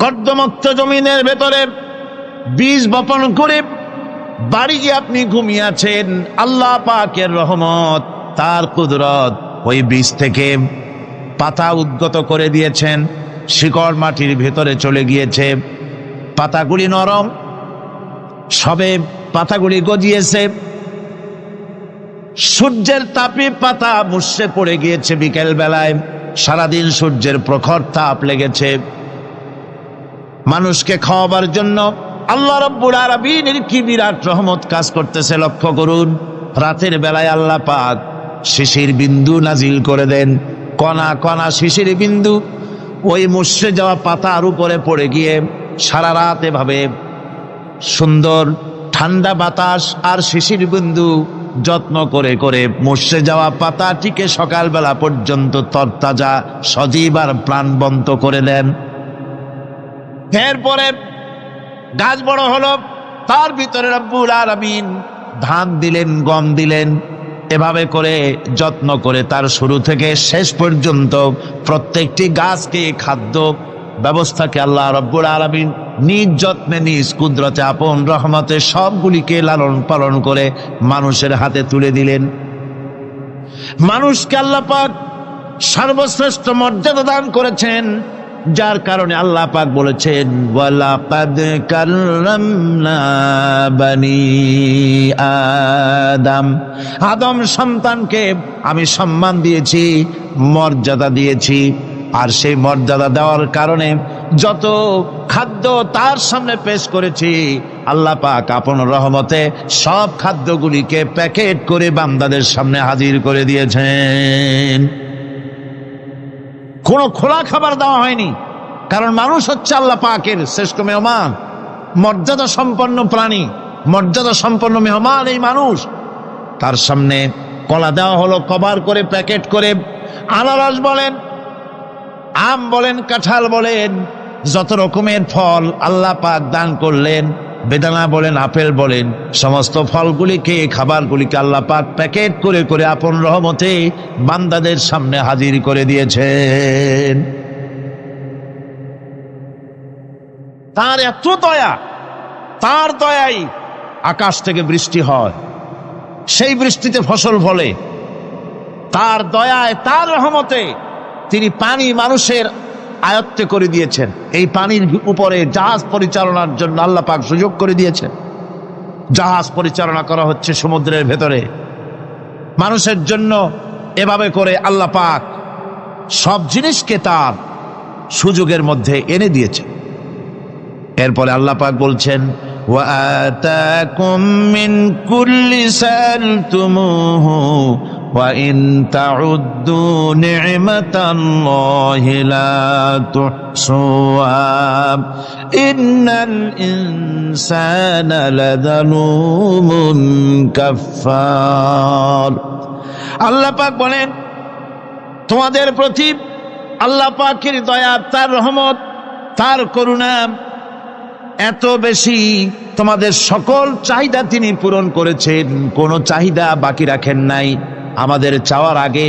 কর্দমাক্ত জমিনের ভেতরে বীজ বপন করে বাড়ি গিয়ে আপনি ঘুমিয়ে আছেন। আল্লাহ পাকের রহমত, তার কুদরত, ওই বীজ থেকে পাতা উদ্গত করে দিয়েছেন, শিকড় মাটির ভেতরে চলে গিয়েছে, পাতাগুলি নরম, সবে পাতাগুলি গজিয়েছে, সূর্যের তাপে পাতা মুষড়ে পড়ে গিয়েছে। বিকেল বেলায় সারাদিন সূর্যের প্রখর তাপ লেগেছে। মানুষকে খাওয়াবার জন্য আল্লাহ রাব্বুল আলামিনের কি বিরাট রহমত কাজ করতেছে লক্ষ্য করুন। রাতের বেলায় আল্লাহ পাক শিশির বিন্দু নাজিল করে দেন, কণা কণা শিশির বিন্দু ওই মুষড়ে যাওয়া পাতার উপরে পড়ে গিয়ে সারা রাত এভাবে সুন্দর ঠান্ডা বাতাস আর শিশির বিন্দু যত্ন করে করে মুষড়ে যাওয়া পাতাটিকে সকালবেলা পর্যন্ত তরতাজা, সজীব আর প্রাণবন্ত করে দেন। এরপরে গাছ বড় হলো, তার ভিতরে রব্বুল আলামিন ধান দিলেন, গম দিলেন, এভাবে করে যত্ন করে তার শুরু থেকে শেষ পর্যন্ত প্রত্যেকটি গাছকে খাদ্য ব্যবস্থাকে আল্লাহ রব্বুল আলামিন নিজ যত্নে, নিজ কুদরতে, আপন রহমতে সবগুলিকে লালন পালন করে মানুষের হাতে তুলে দিলেন। মানুষকে আল্লাহ পাক সর্বশ্রেষ্ঠ মর্যাদা দান করেছেন, যার কারণে আল্লাহ পাক বলেছেন, ওয়ালাকাদ কাররামনা বানি আদম, আদম সন্তানকে আমি সম্মান দিয়েছি, মর্যাদা দিয়েছি। আর সেই মর্যাদা দেওয়ার কারণে যত খাদ্য তার সামনে পেশ করেছি, আল্লাহ পাক আপন রহমতে সব খাদ্যগুলিকে প্যাকেট করে বান্দাদের সামনে হাজির করে দিয়েছেন। কোনো খোলা খাবার দেওয়া হয়নি, কারণ মানুষ হচ্ছে আল্লাহ পাকের শ্রেষ্ঠ মেহমান, মর্যাদা সম্পন্ন প্রাণী, মর্যাদা সম্পন্ন মেহমান এই মানুষ। তার সামনে কলা দেওয়া হলো কভার করে, প্যাকেট করে। আনারস বলেন, আম বলেন, কাঁঠাল বলেন, যত রকমের ফল আল্লাহ পাক দান করলেন, বেদানা বলেন, আপেল বলেন, সমস্ত ফলগুলিকে, খাবারগুলিকে আল্লাহ পাক প্যাকেট করে করে আপন রহমতে বান্দাদের সামনে হাজির করে দিয়েছেন। তার এত দয়া, তার দয়াই আকাশ থেকে বৃষ্টি হয়, সেই বৃষ্টিতে ফসল ফলে। তার দয়ায়, তার রহমতে তিনি পানি মানুষের আয়ত্তে করে দিয়েছেন। এই পানির উপরে জাহাজ পরিচালনার জন্য আল্লাহ পাক সুযোগ করে দিয়েছেন। জাহাজ পরিচালনা করা হচ্ছে সমুদ্রের ভেতরে মানুষের জন্য। এভাবে করে আল্লাহ পাক সব জিনিসকে তার সুযোগের মধ্যে এনে দিয়েছেন। এরপরে আল্লাহ পাক বলছেন, ওয়া আতাকুম মিন কুল্লি সালতুমুহু ওয়া ইন তাউদ্দু নি'মাতাল্লাহি লা তুহসুহা ইন্নাল ইনসানা লাযালুমুন কাফফার। আল্লাহ পাক বলেন, তোমাদের প্রতি আল্লাহ পাকের দয়া, তার রহমত, তার করুণা এত বেশি, তোমাদের সকল চাহিদা তিনি পূরণ করেছেন, কোনো চাহিদা বাকি রাখেন নাই। আমাদের চাওয়ার আগে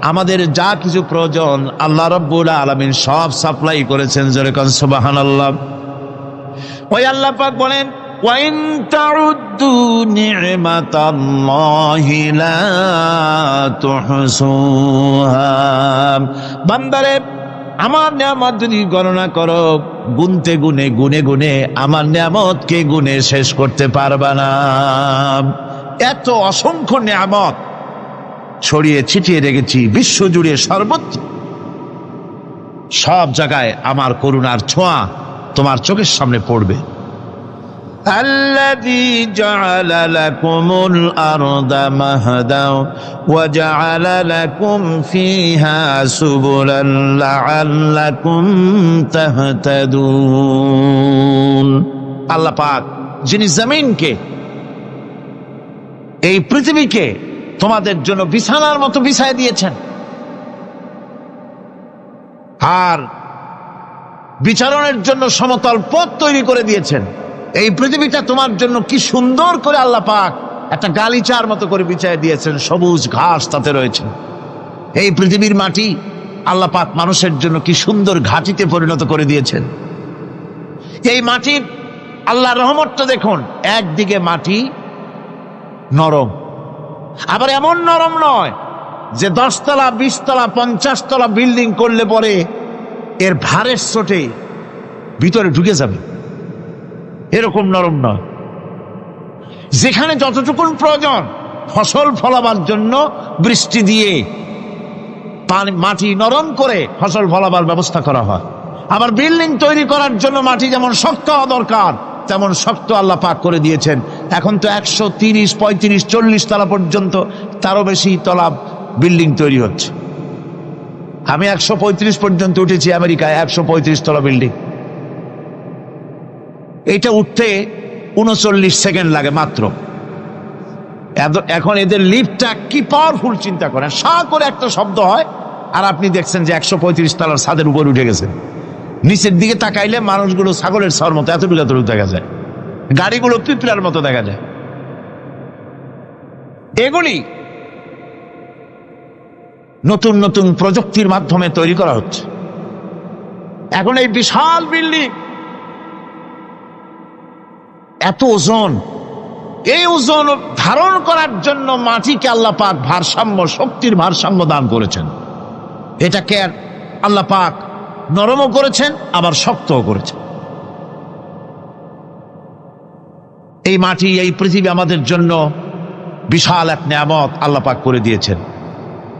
আমাদের যা কিছু প্রয়োজন আল্লাহ রাব্বুল আলামিন সব সাপ্লাই করেছেন। জোরে কোন সুবহানাল্লাহ। ওই আল্লাহ পাক বলেন, ওয়া ইন তাউদ্দু নি'মাতাল্লাহি লা তুহসুহা। বান্দারে, আমার নিয়ামত যদি গণনা করো, গুনতে গুনে গুনে গুনে আমার নিয়ামতকে গুনে শেষ করতে পারবা না। এত অসংখ্য নিয়ামত ছড়িয়ে ছিটিয়ে রেখেছি বিশ্ব জুড়ে, সর্বত্র সব জায়গায় আমার করুণার ছোঁয়া তোমার চোখের সামনে পড়বে। الذي جعل لكم الأرض مهدا وجعل لكم فيها سبلا لعلكم تهتدون। আল্লাহ পাক যিনি জমিনকে, এই পৃথিবীকে তোমাদের জন্য বিছানার মতো বিছায় দিয়েছেন, আর বিচারণের জন্য সমতল পথ তৈরি করে দিয়েছেন। এই পৃথিবীটা তোমার জন্য কি সুন্দর করে আল্লাহ পাক একটা গালিচার মতো করে বিছায় দিয়েছেন, সবুজ ঘাস তাতে রয়েছে। এই পৃথিবীর মাটি আল্লাহ পাক মানুষের জন্য কি সুন্দর ঘাটিতে পরিণত করে দিয়েছেন। এই মাটির আল্লাহর রহমতটা দেখুন, একদিকে মাটি নরম, আবার এমন নরম নয় যে 10 তলা 20 তলা 50 তলা বিল্ডিং করলে পরে এর ভারের চোটে ভিতরে ঢুকে যাবে, এরকম নরম নয়। যেখানে যতটুকুন প্রয়োজন ফসল ফলাবার জন্য বৃষ্টি দিয়ে মাটি নরম করে ফসল ফলাবার ব্যবস্থা করা হয়। আবার বিল্ডিং তৈরি করার জন্য মাটি যেমন শক্ত হওয়া দরকার তেমন শক্ত আল্লাহ পাক করে দিয়েছেন। এখন তো 130, 35, 40 তলা পর্যন্ত, তারও বেশি তলা বিল্ডিং তৈরি হচ্ছে। আমি 135 পর্যন্ত উঠেছি আমেরিকায়, 135 তলা বিল্ডিং। এইটা উঠতে 39 সেকেন্ড লাগে মাত্র। এখন এদের লিফটটা কি পাওয়ারফুল চিন্তা করেন, সা করে একটা শব্দ হয় আর আপনি দেখছেন যে 135 তলার ছাদের উপর উঠে গেছেন। নিচের দিকে তাকাইলে মানুষগুলো ছাগলের ছাওয়ার মতো এতটুকু এতটুকু দেখা যায়, গাড়িগুলো পিঁপড়ার মতো দেখা যায়। এগুলি নতুন নতুন প্রযুক্তির মাধ্যমে তৈরি করা হচ্ছে। এখন এই বিশাল বিল্ডিং, এত ওজন, এই ওজন ধারণ করার জন্য মাটিকে আল্লাহ পাক ভারসাম্য, শক্তির ভারসাম্য দান করেছেন। এটাকে আল্লাহ পাক নরমও করেছেন আবার শক্তও করেছেন। এই মাটি, এই পৃথিবী আমাদের জন্য বিশাল এক নিয়ামত আল্লাহ পাক করে দিয়েছেন,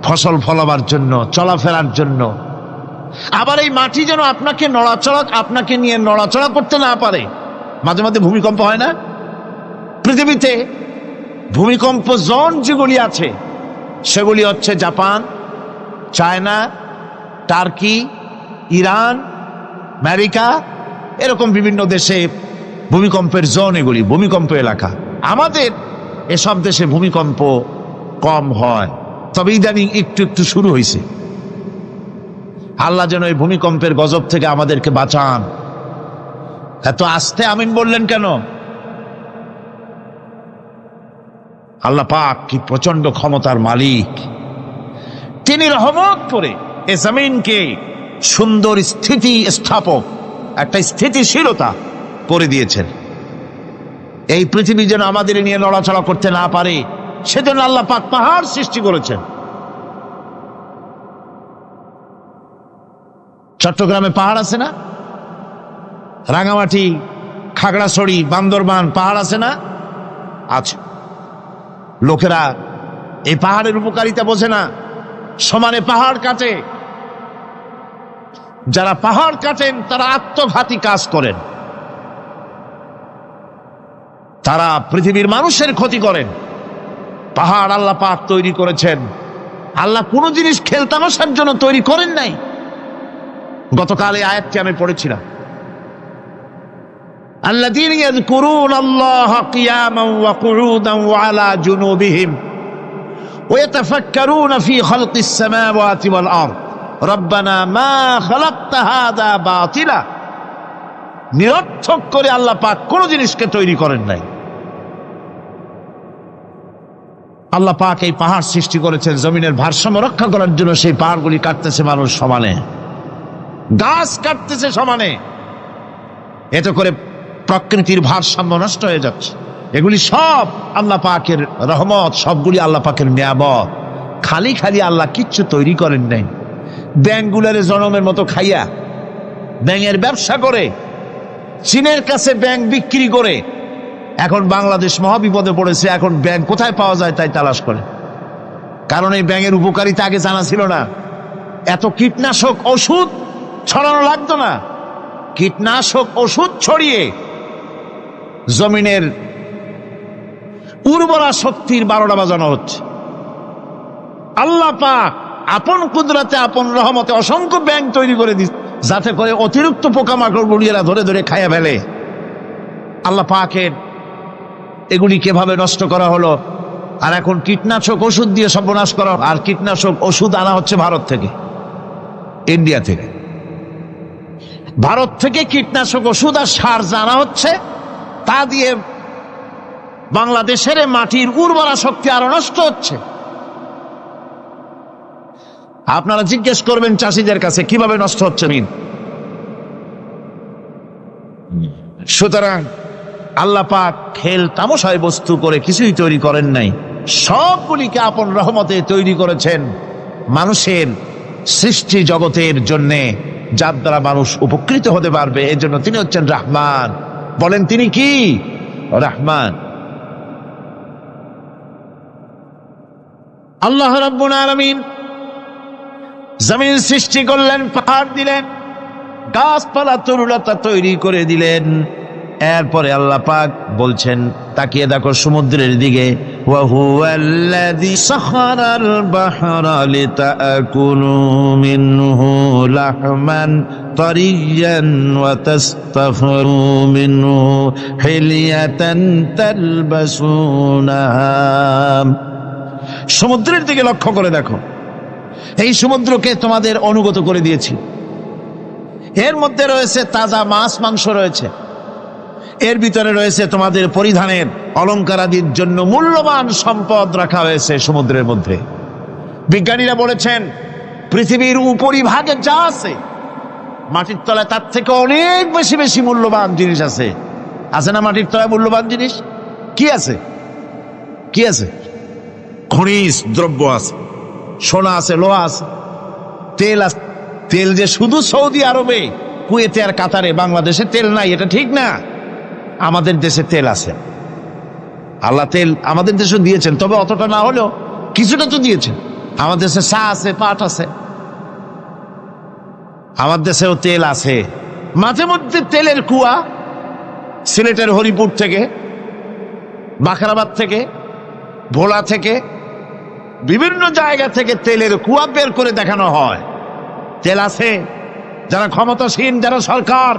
ফসল ফলাবার জন্য, চলাফেরার জন্য। আবার এই মাটি যেন আপনাকে নিয়ে নড়াচড়া করতে না পারে। মাঝে মাঝে ভূমিকম্প হয় না? পৃথিবীতে ভূমিকম্প জোন যেগুলি আছে সেগুলি হচ্ছে Japan, China, turkey, Iran, America, এরকম বিভিন্ন দেশে ভূমিকম্পের জোন, এগুলি ভূমিকম্প এলাকা। আমাদের এসব দেশে ভূমিকম্প কম হয়, তবে ইদানিং একটু একটু শুরু হয়েছে। আল্লাহ যেন এই ভূমিকম্পের গজব থেকে আমাদেরকে বাঁচান। এত আস্তে আমিন বললেন কেন? আল্লাহ পাক কি প্রচন্ড ক্ষমতার মালিক। তিনি রহমত করে এ জমিনকে সুন্দর স্থিতি স্থাপক একটা স্থিতিশীলতা করে দিয়েছেন। এই পৃথিবী যেন আমাদের নিয়ে নড়াচড়া করতে না পারে, সেজন্য আল্লাহ পাক পাহাড় সৃষ্টি করেছেন। চট্টগ্রামে পাহাড় আছে না? রাঙামাটি, খাগড়াছড়ি, বান্দরবান পাহাড় আছে না? আছে। লোকেরা এই পাহাড়ের উপকারিতা বোঝে না, সমানে পাহাড় কাটে। যারা পাহাড় কাটেন তারা আত্মঘাতী কাজ করেন, তারা পৃথিবীর মানুষের ক্ষতি করেন। পাহাড় আল্লাহ পাক তৈরি করেছেন। আল্লাহ কোনো জিনিস খেলতামশার জন্য তৈরি করেন নাই। গতকাল এই আয়াতটি আমি পড়েছিলাম, আল্লাযীনা ইয়াযকুরুনাল্লাহা কিয়ামান ওয়া কুউদান ওয়া আলা জুনুবিহিম ওয়া ইয়াতাফাক্কারুনা ফী খালকিস সামাওয়াতি ওয়াল আরদ রব্বানা মা খালাকতা হাযা বাতিলা। নিরর্থক করে আল্লাহ পাক কোন জিনিসকে তৈরি করেন নাই। আল্লাহ পাক এই পাহাড় সৃষ্টি করেছেন জমিনের ভারসাম্য রক্ষা করার জন্য। সেই পাহাড়গুলি কাটতেছে মানুষ সমানে, গাছ কাটতেছে সমানে, এতে করে প্রকৃতির ভারসাম্য নষ্ট হয়ে যাচ্ছে। এগুলি সব আল্লাহ পাকের রহমত, সবগুলি আল্লাহ পাকের নিয়ামত। খালি খালি আল্লাহ কিচ্ছু তৈরি করেন নাই। ব্যাঙগুলারে জনমের মতো খাইয়া, ব্যাঙের ব্যবসা করে, চীনের কাছে ব্যাঙ বিক্রি করে এখন বাংলাদেশ মহাবিপদে পড়েছে। এখন ব্যাঙ কোথায় পাওয়া যায় তাই তালাশ করে, কারণ এই ব্যাঙের উপকারিতা আগে জানা ছিল না। এত কীটনাশক ওষুধ ছড়ানো লাগতো না। কীটনাশক ওষুধ ছড়িয়ে জমিনের উর্বরা শক্তির 12টা বাজানো হচ্ছে। আল্লাহ পাক আপন কুদরতে, আপন রহমতে অসংখ্য ব্যাঙ তৈরি করে দিচ্ছে, যাতে করে অতিরিক্ত পোকামাকড় গুলিয়েরা ধরে ধরে খাইয়া ফেলে। আল্লাহ পাকের এগুলি কিভাবে নষ্ট করা হলো। আর এখন কীটনাশক ওষুধ দিয়ে সর্বনাশ করা। আর কীটনাশক ওষুধ আনা হচ্ছে ভারত থেকে, ইন্ডিয়া থেকে। ভারত থেকে কীটনাশক ওষুধ আর সার জানা হচ্ছে, তা দিয়ে বাংলাদেশের মাটির উর্বরা শক্তি আরো নষ্ট হচ্ছে। আপনারা জিজ্ঞেস করবেন চাষিদের কাছে কিভাবে নষ্ট হচ্ছে। সুতরাং আল্লাহ পাক খেল তামাশায় বস্তু করে কিছুই তৈরি করেন নাই, সবগুলিকে আপন রহমতে তৈরি করেছেন মানুষের সৃষ্টি জগতের জন্যে, যার দ্বারা মানুষ উপকৃত হতে পারবে। এই জন্য তিনি হচ্ছেন রহমান। বলেন তিনি কি? রহমান। আল্লাহ রাব্বুল আলামিন জমিন সৃষ্টি করলেন, পাহাড় দিলেন, গাছপালা তরুলতা তৈরি করে দিলেন। এরপরে আল্লাহ পাক বলছেন, তাকিয়ে দেখো সমুদ্রের দিকে, ওয়া হুয়াল্লাযী সাখারাল বাহরা লিতাকুলু মিনহু লাহমান তারিয়ান ওয়া তাস্তাখরু মিনহু হিলিয়াতান তালবাসুনাহা। সমুদ্রের দিকে লক্ষ্য করে দেখো, এই সমুদ্রকে তোমাদের অনুগত করে দিয়েছি। এর মধ্যে রয়েছে তাজা মাছ মাংস রয়েছে, এর ভিতরে রয়েছে তোমাদের পরিধানের অলংকারাদির জন্য মূল্যবান সম্পদ রাখা হয়েছে সমুদ্রের মধ্যে। বিজ্ঞানীরা বলেছেন পৃথিবীর উপরিভাগে যা আছে মাটির তলায় তার থেকে অনেক বেশি বেশি মূল্যবান জিনিস আছে। আছে না মাটির তলায় মূল্যবান জিনিস? কি আছে? কি আছে? খনিজ দ্রব্য আছে, সোনা আছে, লোহা আছে, তেল আছে। তেল যে শুধু সৌদি আরবে, কুয়েতে আর কাতারে, বাংলাদেশে তেল নাই, এটা ঠিক না। আমাদের দেশে তেল আছে। আল্লাহ তেল আমাদের দেশে দিয়েছেন, তবে অতটা না হলেও কিছুটা তো দিয়েছেন। আমাদের দেশে চা আছে, পাট আছে, আমার দেশেও তেল আছে। মাঝে মধ্যে তেলের কুয়া সিলেটের হরিপুর থেকে, বাখরাবাদ থেকে, ভোলা থেকে, বিভিন্ন জায়গা থেকে তেলের কুয়া বের করে দেখানো হয়। তেল আছে। যারা ক্ষমতাসীন, যারা সরকার,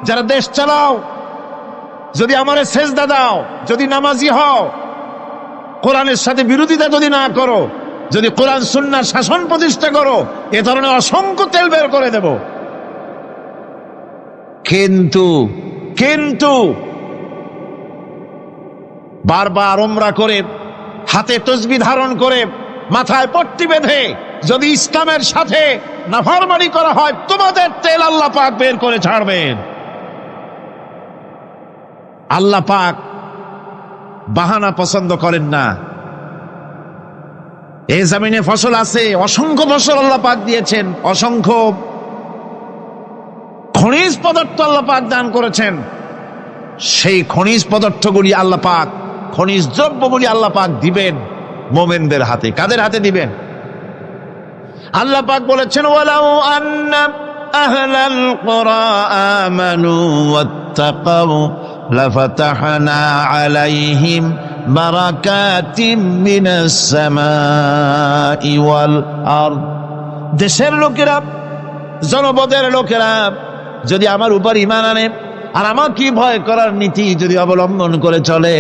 যারা দেশ চালাও, যদি আমারে সেজদা দাও, যদি নামাজি হও, কোরআনের সাথে বিরোধিতা যদি না করো, যদি কোরআন সুন্নাহর শাসন প্রতিষ্ঠা করো, এ ধরনের অসংখ্য তেল বের করে দেব। কিন্তু বারবার উমরা করে, হাতে তসবিহ ধারণ করে, মাথায় পট্টি বেঁধে যদি ইসলামের সাথে নাফরমানি করা হয়, তোমাদের তেল আল্লাহ পাক বের করে ছাড়বেন। আল্লাহ পাক বাহানা পছন্দ করেন না। এই জমিনে ফসল আছে, অসংখ্য ফসল আল্লাহ পাক দিয়েছেন, অসংখ্য খনিজ পদার্থ আল্লাহ পাক দান করেছেন। সেই খনিজ পদার্থগুলি আল্লাহ পাক, খনিজ দ্রব্যগুলি আল্লাহ পাক দিবেন মুমিনদের হাতে। কাদের হাতে দিবেন? আল্লাহ পাক বলেছেন, ওয়ালাউ আন্না আহলাল কুরা আমানু ওয়াত্তাকাউ লাফাতাহনা আলাইহিম বারাকাতিম মিনাস সামাই ওয়াল আরদ। দেশের লোকেরা, জনপদের লোকেরা যদি আমার উপর ঈমান আনে আর আমার কি ভয় করার নীতি যদি অবলম্বন করে চলে,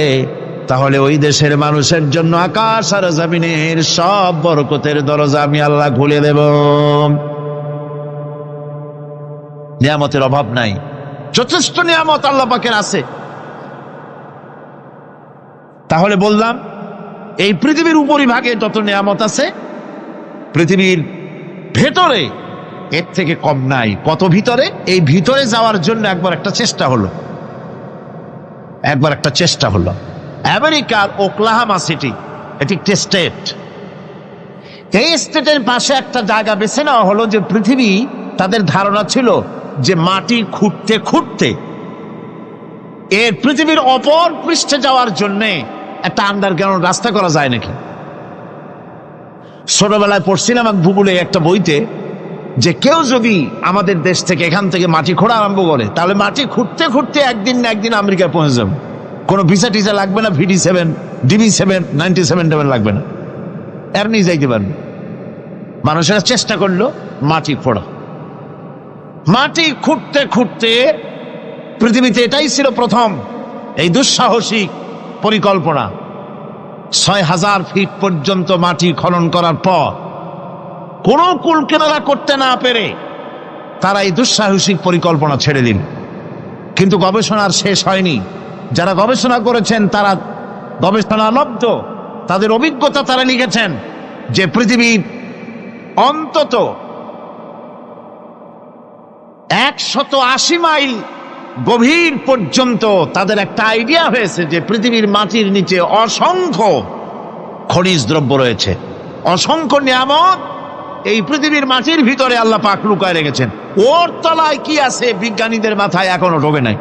তাহলে ওই দেশের মানুষের জন্য আকাশ আর জমিনের সব বরকতের দরজা আমি আল্লাহ খুলে দেব। নিয়ামতের অভাব নাই, যথেষ্ট নিয়ামত আল্লাহ পাকের আছে। তাহলে বললাম, এই পৃথিবীর উপরিভাগে যত নিয়ামত আছে, পৃথিবীর ভেতরে এর থেকে কম নাই। কত ভিতরে? এই ভিতরে যাওয়ার জন্য একবার একটা চেষ্টা হলো। আমেরিকার ওকলাহামা সিটি, এটি একটি স্টেট। এই স্টেটের পাশে একটা জায়গা বেছে নেওয়া হলো, যে পৃথিবী, তাদের ধারণা ছিল যে মাটি খুঁড়তে খুঁড়তে এর পৃথিবীর অপর পৃষ্ঠে যাওয়ার জন্য একটা আন্ডারগ্রাউন্ড রাস্তা করা যায় নাকি। ছোটবেলায় পড়ছিলাম এক ভূগোলে একটা বইতে, যে কেউ যদি আমাদের দেশ থেকে, এখান থেকে মাটি খোঁড়া আরম্ভ করে, তাহলে মাটি খুঁড়তে খুঁড়তে একদিন না একদিন আমেরিকায় পৌঁছে যাবে। কোনো ভিসা টিসা লাগবে না, VD7, DB7, 97 লাগবে না, এর নিয়ে যাইতে পারবে। মানুষেরা চেষ্টা করলো মাটি খোঁড়া। মাটি খুঁড়তে খুঁড়তে পৃথিবীতে এটাই ছিল প্রথম এই দুঃসাহসিক পরিকল্পনা। 6000 ফিট পর্যন্ত মাটি খনন করার পর কোনো কুল কিনারা করতে না পেরে তারা এই দুঃসাহসিক পরিকল্পনা ছেড়ে দিল। কিন্তু গবেষণার শেষ হয়নি। যারা গবেষণা করেছেন তারা গবেষণালব্ধ, তাদের অভিজ্ঞতা তারা লিখেছেন যে পৃথিবীর অন্তত 180 মাইল গভীর পর্যন্ত তাদের একটা আইডিয়া হয়েছে যে পৃথিবীর মাটির নিচে অসংখ্য খনিজ দ্রব্য রয়েছে, অসংখ্য নিয়ামত এই পৃথিবীর মাটির ভিতরে আল্লাহ পাক লুকায় রেখেছেন। ওর তলায় কি আছে বিজ্ঞানীদের মাথায় এখনো ঢোকে নাই।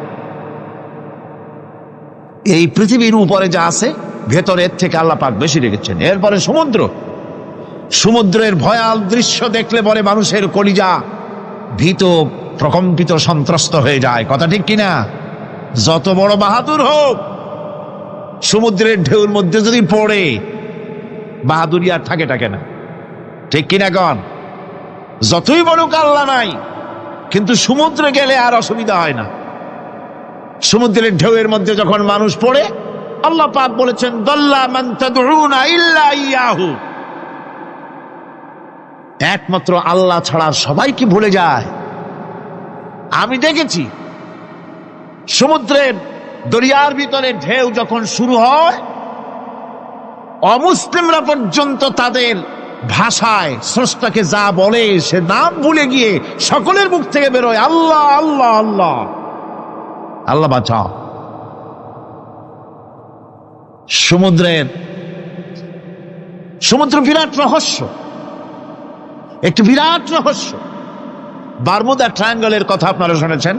এই পৃথিবীর উপরে যা আছে ভেতরের থেকে আল্লাহ পাক বেশি রেখেছেন। এরপরে সমুদ্রের ভয়াল দৃশ্য দেখলে পরে মানুষের কলিজা ভীত, প্রকম্পিত, সন্ত্রস্ত হয়ে যায়। কথা ঠিক কিনা? যত বড় বাহাদুর হোক, সমুদ্রের ঢেউর মধ্যে যদি পড়ে, বাহাদুরি আর থাকে না। ঠিক কিনা কন? যতই বড় আল্লাহ নাই, কিন্তু সমুদ্রে গেলে আর অসুবিধা হয় না। সমুদ্রের ঢেউয়ের মধ্যে যখন মানুষ পড়ে, আল্লাহ পাক বলেছেন, দাল্লা মান তাদউনা ইল্লা ইয়াহু, একমাত্র আল্লাহ ছাড়া সবাইকে ভুলে যায়। আমি দেখেছি সমুদ্রের দরিয়ার ভিতরে ঢেউ যখন শুরু হয়, অমুসলিমরা পর্যন্ত তাদের ভাষায় স্রষ্টাকে যা বলে সে নাম ভুলে গিয়ে সকলের মুখ থেকে বেরোয়, আল্লাহ আল্লাহ আল্লাহ, আল্লাহ বাঁচাও। সমুদ্র বিরাট রহস্য, একটি বিরাট রহস্য। বারমুদা ট্রায়াঙ্গলের কথা আপনারা শুনেছেন।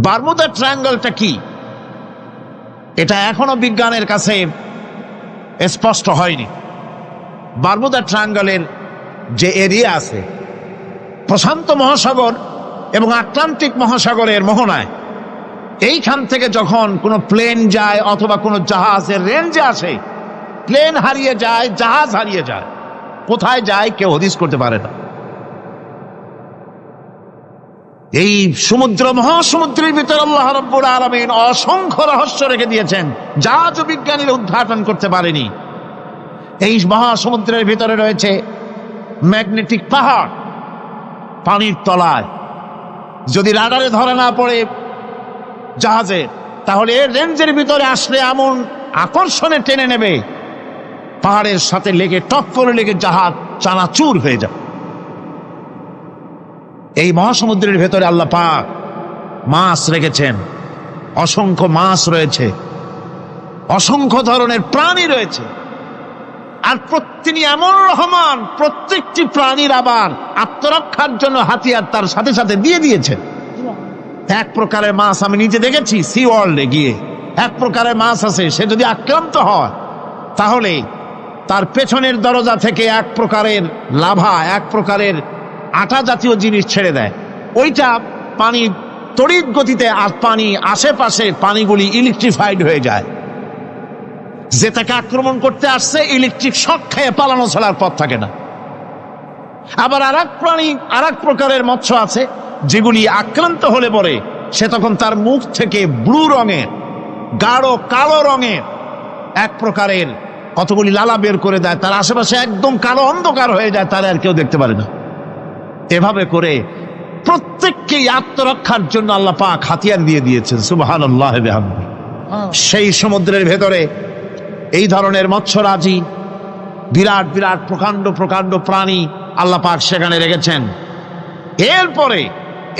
বারমুদা ট্রায়াঙ্গলটা কি, এটা এখনো বিজ্ঞানের কাছে স্পষ্ট হয়নি। বারমুদা ট্রায়াঙ্গলের যে এরিয়া আছে, প্রশান্ত মহাসাগর এবং আটলান্টিক মহাসাগরের মোহনায়, এইখান থেকে যখন কোনো প্লেন যায় অথবা কোনো জাহাজের রেঞ্জে আসে, প্লেন হারিয়ে যায়, জাহাজ হারিয়ে যায়, কোথায় যায় কেউ হদিস করতে পারে না। এই সমুদ্র, মহাসমুদ্রের ভিতরে আল্লাহ রাব্বুল আলামিন অসংখ্য রহস্য রেখে দিয়েছেন, যা বিজ্ঞানীরা উদ্ঘাটন করতে পারেনি। এই মহাসমুদ্রের ভিতরে রয়েছে ম্যাগনেটিক পাহাড় পানির তলায়। যদি রাডারে ধরা না পড়ে জাহাজে, তাহলে এর রেঞ্জের ভিতরে আসলে এমন আকর্ষণে টেনে নেবে, পাহাড়ের সাথে লেগে, টপ করে লেগে জাহাজ চানাচুর হয়ে যাবে। এই মহাসমুদ্রের ভেতরে আল্লাহ পাক মাছ রেখেছেন, অসংখ্য মাছ রয়েছে, অসংখ্য ধরনের প্রাণী রয়েছে। আর তিনি এমন রহমান, প্রত্যেকটি প্রাণীর আবার আত্মরক্ষার জন্য হাতিয়ার তার সাথে সাথে দিয়ে দিয়েছেন। এক প্রকারের মাছ আমি নিজে দেখেছি সি ওয়ার্ল্ডে গিয়ে, এক প্রকারের মাছ আছে, সে যদি আক্রান্ত হয় তাহলে তার পেছনের দরজা থেকে এক প্রকারের লাভা, এক প্রকারের আটা জাতীয় জিনিস ছেড়ে দেয়। ওইটা পানি তড়িৎ গতিতে, আর পানি আশেপাশে পানিগুলি ইলেকট্রিফাইড হয়ে যায়। যে তাকে আক্রমণ করতে আসছে ইলেকট্রিক শক খেয়ে পালানো ছাড়ার পথ থাকে না। আবার আরেক প্রাণী, আরেক প্রকারের মৎস্য আছে যেগুলি আক্রান্ত হলে পরে সে তখন তার মুখ থেকে ব্লু রঙের, গাঢ় কালো রঙের এক প্রকারের কতগুলি লালা বের করে দেয়, তার আশেপাশে একদম কালো অন্ধকার হয়ে যায়, তারা আর কেউ দেখতে পারে না। এভাবে করে প্রত্যেককেই আত্মরক্ষার জন্য আল্লাহ পাক হাতিয়ার দিয়ে দিয়েছেন। সুবহানাল্লাহ বিহামদিহি। সেই সমুদ্রের ভেতরে এই ধরনের মৎস্যরাজি, বিরাট বিরাট প্রকাণ্ড প্রকাণ্ড প্রাণী আল্লাহ পাক সেখানে রেখেছেন। এরপরে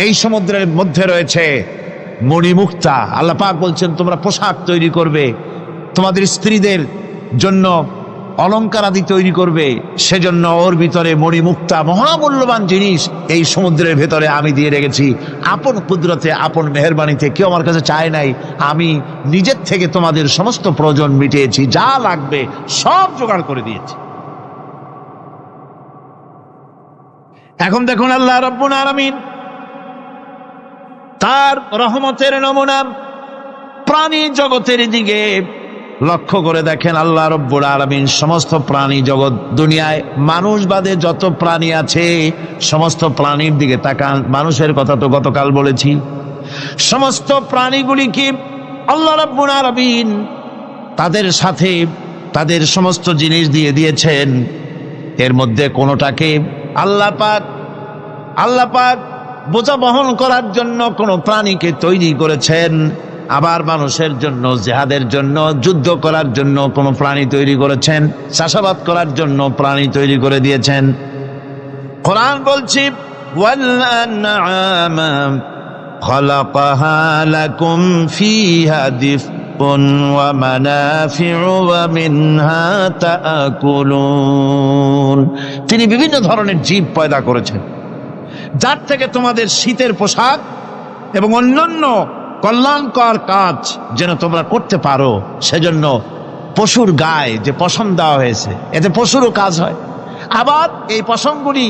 এই সমুদ্রের মধ্যে রয়েছে মণিমুক্তা। আল্লাহ পাক বলছেন তোমরা পোশাক তৈরি করবে, তোমাদের স্ত্রীদের জন্য অলংকার আদি তৈরি করবে, সেজন্য ওর ভিতরে মণিমুক্তা মহামূল্যবান জিনিস এই সমুদ্রের ভেতরে আমি দিয়ে রেখেছি। আপন কুদরতে, আপন মেহেরবানিতে, কেউ আমার কাছে চায় নাই, আমি নিজের থেকে তোমাদের সমস্ত প্রয়োজন মিটিয়েছি, যা লাগবে সব জোগাড় করে দিয়েছি। এখন দেখুন আল্লাহ রাব্বুল আলামিন তার রহমতের নমুনা প্রাণী জগতের দিকে লক্ষ্য করে দেখেন। আল্লাহ রাব্বুল আলামিন সমস্ত প্রাণী জগৎ, দুনিয়ায় মানুষ বাদে যত প্রাণী আছে সমস্ত প্রাণীর দিকে তাকান। মানুষের কথা তো গতকাল বলেছি। সমস্ত প্রাণীগুলিকে আল্লাহ রাব্বুল আলামিন তাদের সাথে তাদের সমস্ত জিনিস দিয়ে দিয়েছেন। এর মধ্যে কোনোটাকে আল্লাহ পাক বোঝা বহন করার জন্য কোনো প্রাণীকে তৈরি করেছেন, আবার মানুষের জন্য, জিহাদের জন্য, যুদ্ধ করার জন্য কোনো প্রাণী তৈরি করেছেন, চাষাবাদ করার জন্য প্রাণী তৈরি করে দিয়েছেন। কোরআন বলছে ওয়াল আনআমা খালাকাহা লাকুম ফিহা দিফউন ওয়া মানাফিউ ওয়া মিনহা তাআকুলুন। তিনি বিভিন্ন ধরনের জীব পয়দা করেছেন, যার থেকে তোমাদের শীতের পোশাক এবং অন্যান্য কল্যাণকর কাজ যেন তোমরা করতে পারো, সেজন্য পশুর গায়ে যে পশম দেওয়া হয়েছে এতে পশুরও কাজ হয়। আবার এই পশমগুলি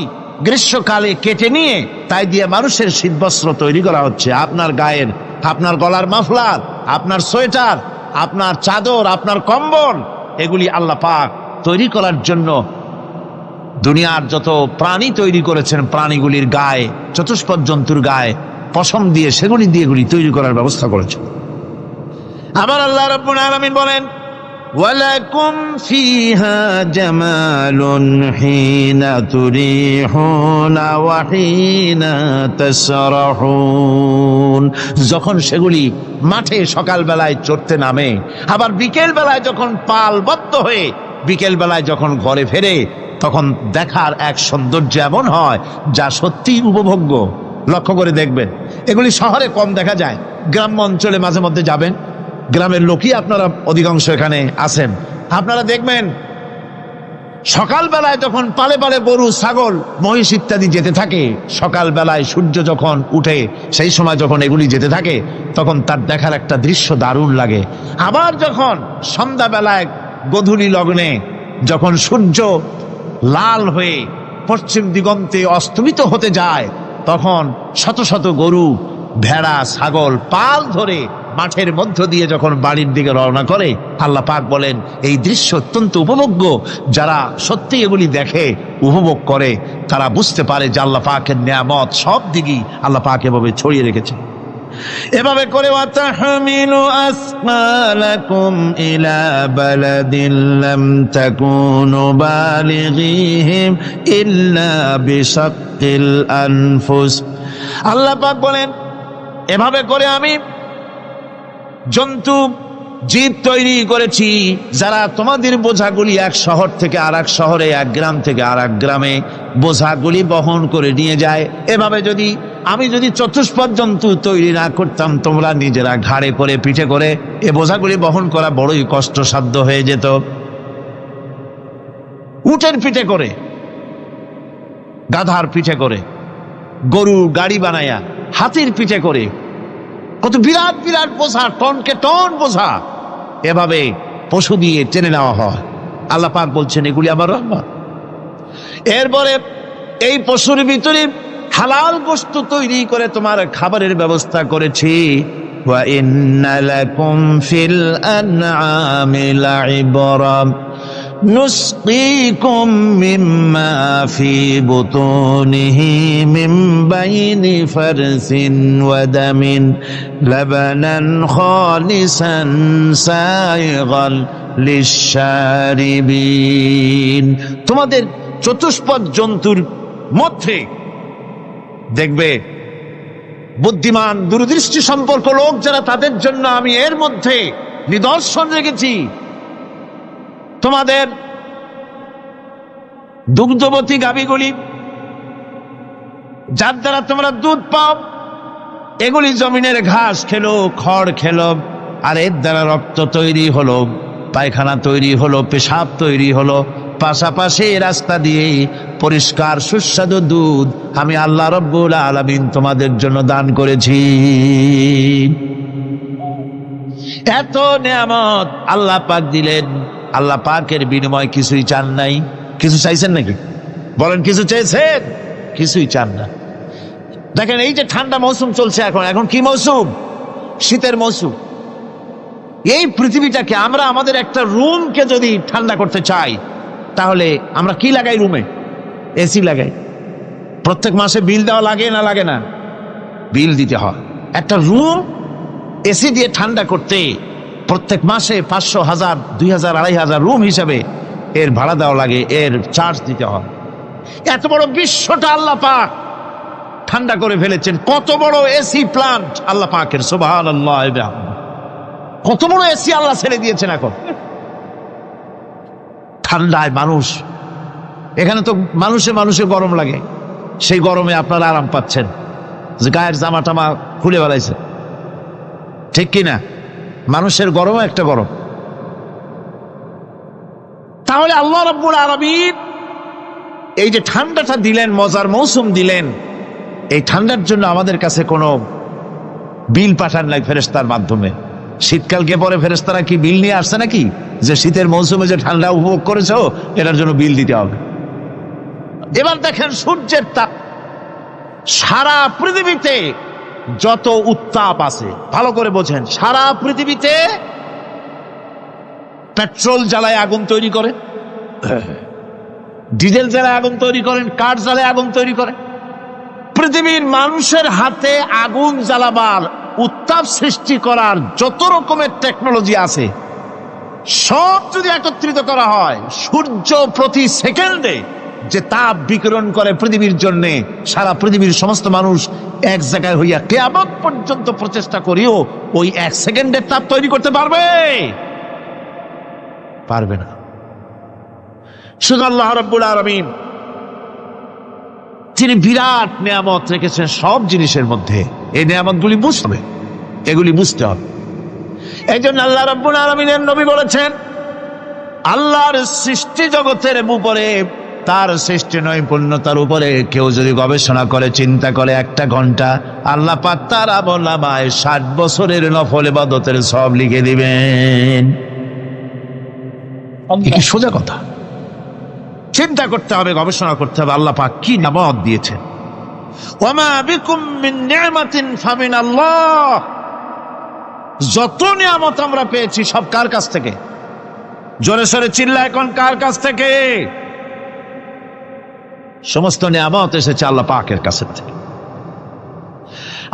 গ্রীষ্মকালে কেটে নিয়ে তাই দিয়ে মানুষের শীতবস্ত্র তৈরি করা হচ্ছে। আপনার গায়ের, আপনার গলার মাফলার, আপনার সোয়েটার, আপনার চাদর, আপনার কম্বল, এগুলি আল্লাহ পাক তৈরি করার জন্য দুনিয়ার যত প্রাণী তৈরি করেছেন, প্রাণীগুলির গায়ে, চতুষ্পদ জন্তুর গায়ে পশম দিয়ে, সেগুলি দিয়ে এগুলি তৈরি করার ব্যবস্থা করেছেন। আবার আল্লাহ রাব্বুল আলামিন বলেন ওয়ালাকুম ফিহা জামালুন হিনা তুরিহুনা ওয়া হিনা তাসরাহুন। যখন সেগুলি মাঠে সকালবেলায় চড়তে নামে, আবার বিকেল বেলায় যখন পালবদ্ধ হয়ে বিকেল বেলায় যখন ঘরে ফেরে, তখন দেখার এক সৌন্দর্য এমন হয় যা সত্যি উপভোগ্য। লক্ষ্য করে দেখবেন, এগুলি শহরে কম দেখা যায়, গ্রাম্য অঞ্চলে মাঝে মধ্যে যাবেন, গ্রামের লোকই আপনারা অধিকাংশ এখানে আছেন, আপনারা দেখবেন সকালবেলায় যখন পালে পালে গরু, ছাগল, মহিষ ইত্যাদি যেতে থাকে, সকালবেলায় সূর্য যখন উঠে সেই সময় যখন এগুলি যেতে থাকে, তখন তার দেখার একটা দৃশ্য দারুণ লাগে। আবার যখন সন্ধ্যাবেলায় গোধূলি লগ্নে যখন সূর্য লাল হয়ে পশ্চিম দিগন্তে অস্তমিত হতে যায়, তখন শত শত গরু, ভেড়া, ছাগল পাল ধরে মাঠের মধ্য দিয়ে যখন বাড়ির দিকে রওনা করে, আল্লাহ পাক বলেন এই দৃশ্য অত্যন্ত উপভোগ্য। যারা সত্যি এগুলি দেখে, উপভোগ করে, তারা বুঝতে পারে যে আল্লাহ পাকের নিয়ামত সব দিকেই আল্লাহ পাক এভাবে ছড়িয়ে রেখেছে। এভাবে করে ওয়াতাহমিলু আসকালাকুম ইলা বালাদিন লাম তাকুনু বালিগিহিম ইল্লা বিশাক্কিল আনফুস। আল্লাহ পাক বলেন এভাবে করে আমি জন্তু, জীব তৈরি করেছি যারা তোমাদের বোঝাগুলি এক শহর থেকে আর এক শহরে, এক গ্রাম থেকে আর এক গ্রামে বোঝাগুলি বহন করে নিয়ে যায়। এভাবে যদি আমি যদি চতুষ্পদ জন্তু তৈরি না করতাম, তোমরা নিজেরা ঘাড়ে করে পিঠে করে এ বোঝাগুলি বহন করা বড়ই কষ্টসাধ্য হয়ে যেত। উটের পিঠে করে, গাধার পিঠে করে, গরুর গাড়ি বানায়া, হাতির পিঠে করে, কত বিরাট বিরাট বোঝা, টনকে টন বোঝা এভাবে পশু দিয়ে টেনে নেওয়া হয়। আল্লাহ পাক বলছেন এগুলি আমার রহমত। এরপরে এই পশুর ভিতরে হালাল গোশত তৈরি করে তোমার খাবারের ব্যবস্থা করেছি। ওয়া ইন্না লাকুম ফিল আনআমি লাইবরা নুসকিকুম মিম্মা ফি বুতুনিহি মিন বাইনি ফারসিন ওয়া দামিন লাবানান খালিসান সাইগাল লিশশারিবিন। তোমাদের চতুষ্পদ জন্তুর মধ্যে দেখবে বুদ্ধিমান দূরদৃষ্টি সম্পর্ক লোক যারা, তাদের জন্য আমি এর মধ্যে নিদর্শন রেখেছি। তোমাদের দুগ্ধবতী গাভীগুলি যার দ্বারা তোমরা দুধ পাও, এগুলি জমিনের ঘাস খেলো, খড় খেলো, আর এর দ্বারা রক্ত তৈরি হলো, পায়খানা তৈরি হলো, পেশাব তৈরি হলো, পাশাপাশি রাস্তা দিয়ে পরিষ্কার সুস্বাদু দুধ আমি আল্লাহ রব্বুল আলামিন তোমাদের জন্য দান করেছি। এত নিয়ামত আল্লাহ পাক দিলেন, আল্লাহ পাকের বিনিময় কিছুই চান নাই। কিছু চাইছেন নাকি? বলেন কিছু চেয়েছেন? কিছুই চান না। দেখেন এই যে ঠান্ডা মৌসুম চলছে, এখন কি মৌসুম? শীতের মৌসুম। এই পৃথিবীটাকে আমরা আমাদের একটা রুমকে যদি ঠান্ডা করতে চাই, তাহলে আমরা কি লাগাই? রুমে এসি লাগাই। প্রত্যেক মাসে বিল দেওয়া লাগে না লাগে না? বিল দিতে হয়। একটা রুম এসি দিয়ে ঠান্ডা করতে প্রত্যেক মাসে 500, 1000, 2000, 2500 রুম হিসাবে এর ভাড়া দেওয়া লাগে, এর চার্জ দিতে হয়। এত বড় বিশ্বটা আল্লাহ পাক ঠান্ডা করে ফেলেছেন। কত বড় এসি প্লান্ট আল্লাহ পাকের, সুবহানাল্লাহ। কত বড় এসি আল্লাহ ছেড়ে দিয়েছেন। এখন ঠান্ডায় মানুষ, এখানে তো মানুষে গরম লাগে, সেই গরমে আপনারা আরাম পাচ্ছেন, যে গায়ের জামা টামা খুলে বেড়াইছে, ঠিক কিনা? মানুষের গরম একটা গরম। তাহলে আল্লাহ রাব্বুল আলামিন এই যে ঠান্ডাটা দিলেন, মজার মৌসুম দিলেন, এই ঠান্ডার জন্য আমাদের কাছে কোনো বিল পাঠান নাই ফেরেশতার মাধ্যমে। শীতকালকে পরে ফেরেশতারা কি বিল নিয়ে আসছে নাকি, যে শীতের মৌসুমে যে ঠান্ডা উপভোগ করেছো এটার জন্য বিল দিতে হবে? এবার দেখেন সূর্যের তাপ, সারা পৃথিবীতে যত উত্তাপ আছে, ভালো করে বোঝেন, সারা পৃথিবীতে পেট্রোল জ্বালায় আগুন তৈরি করে, ডিজেল জ্বালায় আগুন তৈরি করেন, কাঠ জ্বালায় আগুন তৈরি করে। পৃথিবীর মানুষের হাতে আগুন জ্বালাবার, উত্তাপ সৃষ্টি করার যত রকমের টেকনোলজি আছে, সব যদি একত্রিত করা হয়, সূর্য প্রতি সেকেন্ডে যে তাপ বিকিরণ করে পৃথিবীর জন্য, সারা পৃথিবীর সমস্ত মানুষ এক জায়গায় হইয়া কিয়ামত পর্যন্ত প্রচেষ্টা করিও ওই 1 সেকেন্ডের তাপ তৈরি করতে পারবে? পারবে না। শুধু আল্লাহ রাব্বুল আলামিন তিনি বিরাট নিয়ামত রেখেছেন সব জিনিসের মধ্যে। এই নিয়ামতগুলি বুঝতে হবে, এগুলি বুঝতে হবে। এই জন্য আল্লাহ রাব্বুল আলামিনের নবী বলেছেন, আল্লাহর সৃষ্টি জগতের উপরে, তার সৃষ্টি নৈপুণ্যতার উপরে কেউ যদি গবেষণা করে, চিন্তা করে 1 ঘন্টা, আল্লাহ পাক তার আমলনামায় 60 বছরের নফল ইবাদতের সব লিখে দিবেন। কি সোজা কথা। চিন্তা করতে হবে, গবেষণা করতে হবে আল্লাহ পাক কি নিয়ামত দিয়েছেন। ওয়ামা বিকুম মিন নি'মাতিন ফামিনাল্লাহ। যত নিয়ামত আমরা পেয়েছি সব কার কাছ থেকে? জোরে সোরে চিল্লা এখন, কার কাছ থেকে? সমস্ত নিয়ামত এসেছে আল্লাহ পাকের কাছ থেকে।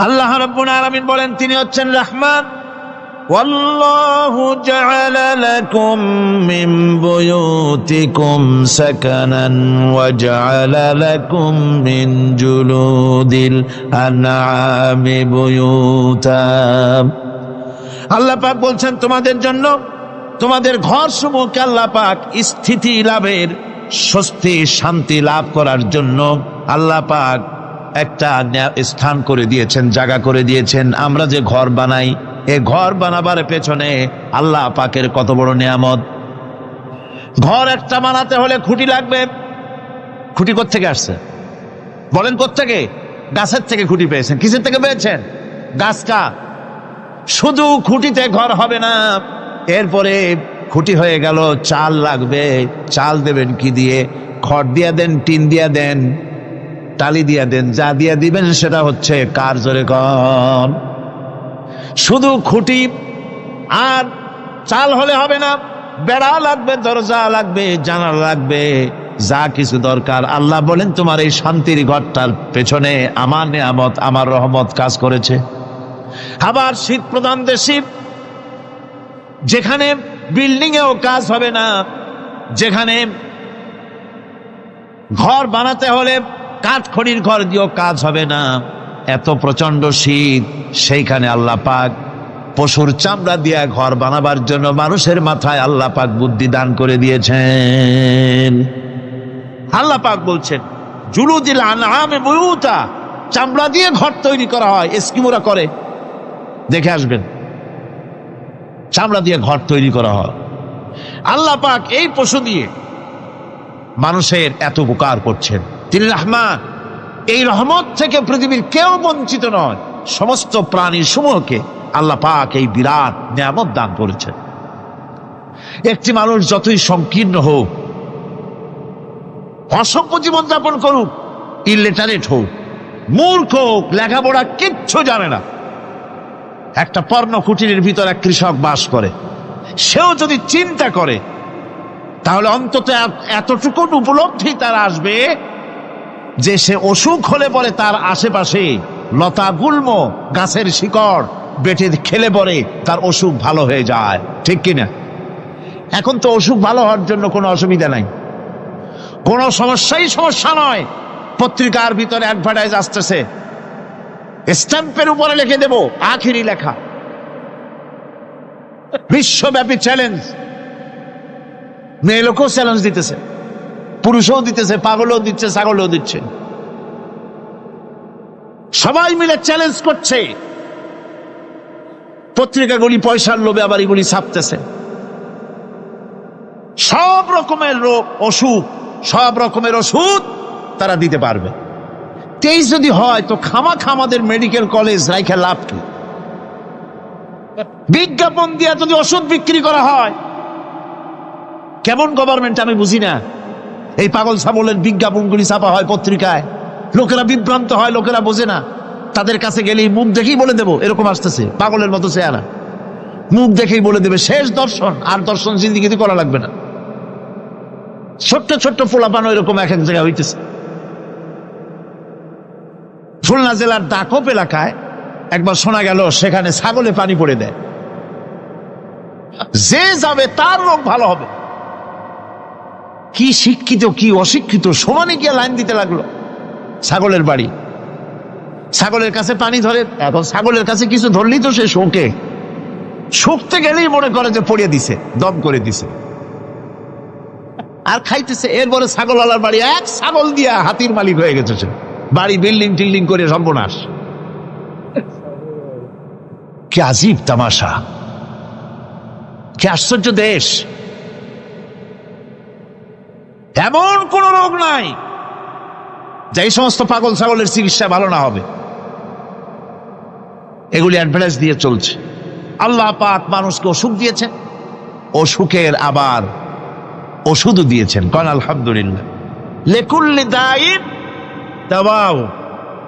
আল্লাহ রাব্বুল আলামিন বলেন তিনি হচ্ছেন রহমান। ওয়াল্লাহু জাআলা লাকুম মিন বুয়ুতিকুম সাকানান ওয়া জাআলা লাকুম মিন জুলুদিল আনআমি বুয়ুতা। আল্লাহ পাক বলছেন তোমাদের জন্য, তোমাদের ঘর সমূহকে আল্লাহ পাক স্থিতি লাভের, স্বস্তি শান্তি লাভ করার জন্য আল্লাহ পাক একটা স্থান করে দিয়েছেন, জায়গা করে দিয়েছেন। আমরা যে ঘর বানাই, এই ঘর বানাবার পেছনে আল্লাহ পাকের কত বড় নিয়ামত। ঘর একটা বানাতে হলে খুঁটি লাগবে। খুঁটি কোত্থেকে আসছে বলেন? কোত্থেকে? গাছের থেকে খুঁটি পেয়েছেন। কিসের থেকে পেয়েছেন? গাছটা। শুধু খুঁটিতে ঘর হবে না, এরপরে খুঁটি হয়ে গেল, চাল লাগবে। চাল দেবেন কি দিয়ে? খড় দিয়া দেন, টিন দিয়া দেন, টালি দিয়া দেন, যা দিয়া দিবেন সেটা হচ্ছে কার, জোরে কম। শুধু খুঁটি আর চাল হলে হবে না, বেড়া লাগবে, দরজা লাগবে, জানালা লাগবে, যা কিছু দরকার। আল্লাহ বলেন তোমার এই শান্তির ঘরটার পেছনে আমার নিয়ামত, আমার রহমত কাজ করেছে। আবার শীত প্রধান দেশে, যেখানে বিল্ডিং এও কাজ হবে না, যেখানে ঘর বানাতে হলে কাঠখড়ির ঘর দিয়েও কাজ হবে না, এত প্রচন্ড শীত, সেইখানে আল্লাহ পাক পশুর চামড়া দিয়ে ঘর বানাবার জন্য মানুষের মাথায় আল্লাহ পাক বুদ্ধি দান করে দিয়েছেন। আল্লাহ পাক বলছেন জুলুদিল আনআমে বুয়ুতা, চামড়া দিয়ে ঘর তৈরি করা হয়। এস্কিমোরা করে, দেখে আসবেন, চামড়া দিয়ে ঘর তৈরি করা হয়। আল্লাহ পাক এই পশু দিয়ে মানুষের এত উপকার করছেন। তিনি রহমান। এই রহমত থেকে পৃথিবীর কেউ বঞ্চিত নয়। সমস্ত প্রাণী সমূহকে আল্লাহ পাক এই বিরাট নিয়ামত দান করেছেন। একটি মানুষ যতই সংকীর্ণ হোক, অসভ্য জীবনযাপন করুক, ইলিটারেট হোক, মূর্খ হোক, লেখাপড়া কিচ্ছু জানে না, একটা পর্ণ কুটিরের ভিতর এক কৃষক বাস করে, সেও যদি চিন্তা করে তাহলে অন্তত এতটুকু উপলব্ধি তার আসবে যে সে অসুখ হলে পরে তার আশেপাশে লতা গুল্ম, গাছের শিকড় বেটে খেলে পরে তার অসুখ ভালো হয়ে যায়। ঠিক কিনা? এখন তো অসুখ ভালো হওয়ার জন্য কোনো অসুবিধা নাই, কোনো সমস্যা নয়। পত্রিকার ভিতরে অ্যাডভার্টাইজ আসতেছে, স্ট্যাম্পের উপরে লিখে দেব আখিরি লেখা, বিশ্বব্যাপী চ্যালেঞ্জ। মেয়ে লোকও চ্যালেঞ্জ দিতেছে, পুরুষও দিতেছে, পাগলও দিচ্ছে, ছাগলও দিচ্ছে, সবাই মিলে চ্যালেঞ্জ করছে। পত্রিকাগুলি পয়সার লোভে আবার এগুলি ছাপতেছে। সব রকমের রোগ, অসুখ, সব রকমের ওষুধ তারা দিতে পারবে। তেইশ যদি হয় তো খামাখা আমাদের মেডিকেল কলেজ রাইখা লাভ কি? বিজ্ঞাপন দিয়া যদি ওষুধ বিক্রি করা হয়, কেমন গভর্নমেন্ট আমি বুঝি না। এই পাগল ছাগলের বিজ্ঞাপনগুলি ছাপা হয় পত্রিকায়, লোকেরা বিভ্রান্ত হয়, লোকেরা বোঝে না। তাদের কাছে গেলেই মুখ দেখেই বলে দেবো এরকম আসতেছে, পাগলের মতো চেহারা, মুখ দেখেই বলে দেবে শেষ দর্শন। আর দর্শন জিন্দিগিতে করা লাগবে না। ছোট্ট ছোট্ট পোলাপানো এরকম এক এক জায়গায় হইতেছে। খুলনা জেলার দাকপ এলাকায় একবার শোনা গেল সেখানে ছাগলে পানি পড়ে দেয়, যে যাবে তার রোগ ভালো হবে। কি শিক্ষিত কি অশিক্ষিত সমানে গিয়ে লাইন দিতে লাগলো। ছাগলের বাড়ি, ছাগলের কাছে পানি ধরে। এখন ছাগলের কাছে কিছু ধরলেই তো সে শোকে, শুকতে গেলেই মনে করে যে পড়িয়ে দিছে, দম করে দিছে, আর খাইতেছে। এরপরে ছাগলওয়ালার বাড়ি এক ছাগল দিয়া হাতির মালিক হয়ে গেছে সে, বাড়ি বিল্ডিং টিল্ডিং করে সর্বনাশ। কি আজীব তামাশা, কি আশ্চর্য দেশ। এমন কোন রোগ নাই যে এই সমস্ত পাগল ছাগলের চিকিৎসা ভালো না হবে। এগুলি অ্যাডভার্টাইজ দিয়ে চলছে। আল্লাহ পাক মানুষকে অসুখ দিয়েছেন, অসুখের আবার ওষুধও দিয়েছেন। কারণ আলহামদুলিল্লাহ, লিকুল্লি দাইন দাওয়া,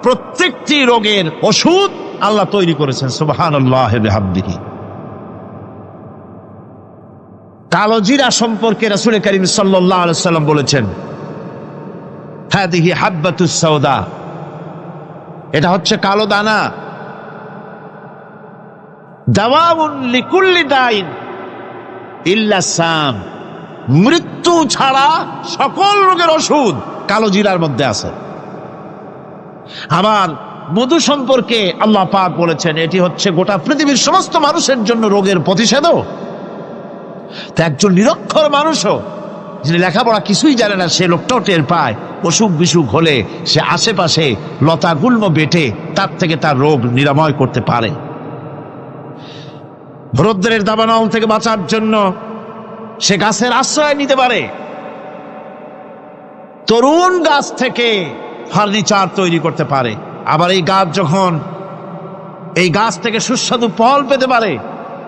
প্রত্যেকটি রোগের ওষুধ আল্লাহ তৈরি করেছেন। সুবহানাল্লাহি ওয়া বিহামদিহি। কালো জিরা সম্পর্কে রাসূল করিম সাল্লাল্লাহু আলাইহি ওয়াসাল্লাম বলেছেন, হাদিহি হাব্বাতুস সাওদা, এটা হচ্ছে কালো দানা। দাওয়াউন লিকুল্লি দাইন ইল্লা সাম, মৃত্যু ছাড়া সকল রোগের ওষুধ কালো জিরার মধ্যে আছে। আবার মধু সম্পর্কে আল্লাহ পাক বলেছেন এটি হচ্ছে গোটা পৃথিবীর সমস্ত মানুষের জন্য রোগের প্রতিষেধক। তা একজন নিরক্ষর মানুষও যিনি লেখাপড়া কিছুই জানে না সে লোকটাও টের পায় অসুখ বিসুখ হলে সে আশেপাশে লতা গুল্ম বেটে তার থেকে তার রোগ নিরাময় করতে পারে। রৌদ্রের দাবানল থেকে বাঁচার জন্য সে গাছের আশ্রয় নিতে পারে। তরুণ গাছ থেকে ফার্নিচার তৈরি করতে পারে। আবার এই গাছ থেকে সুস্বাদু ফল পেতে পারে।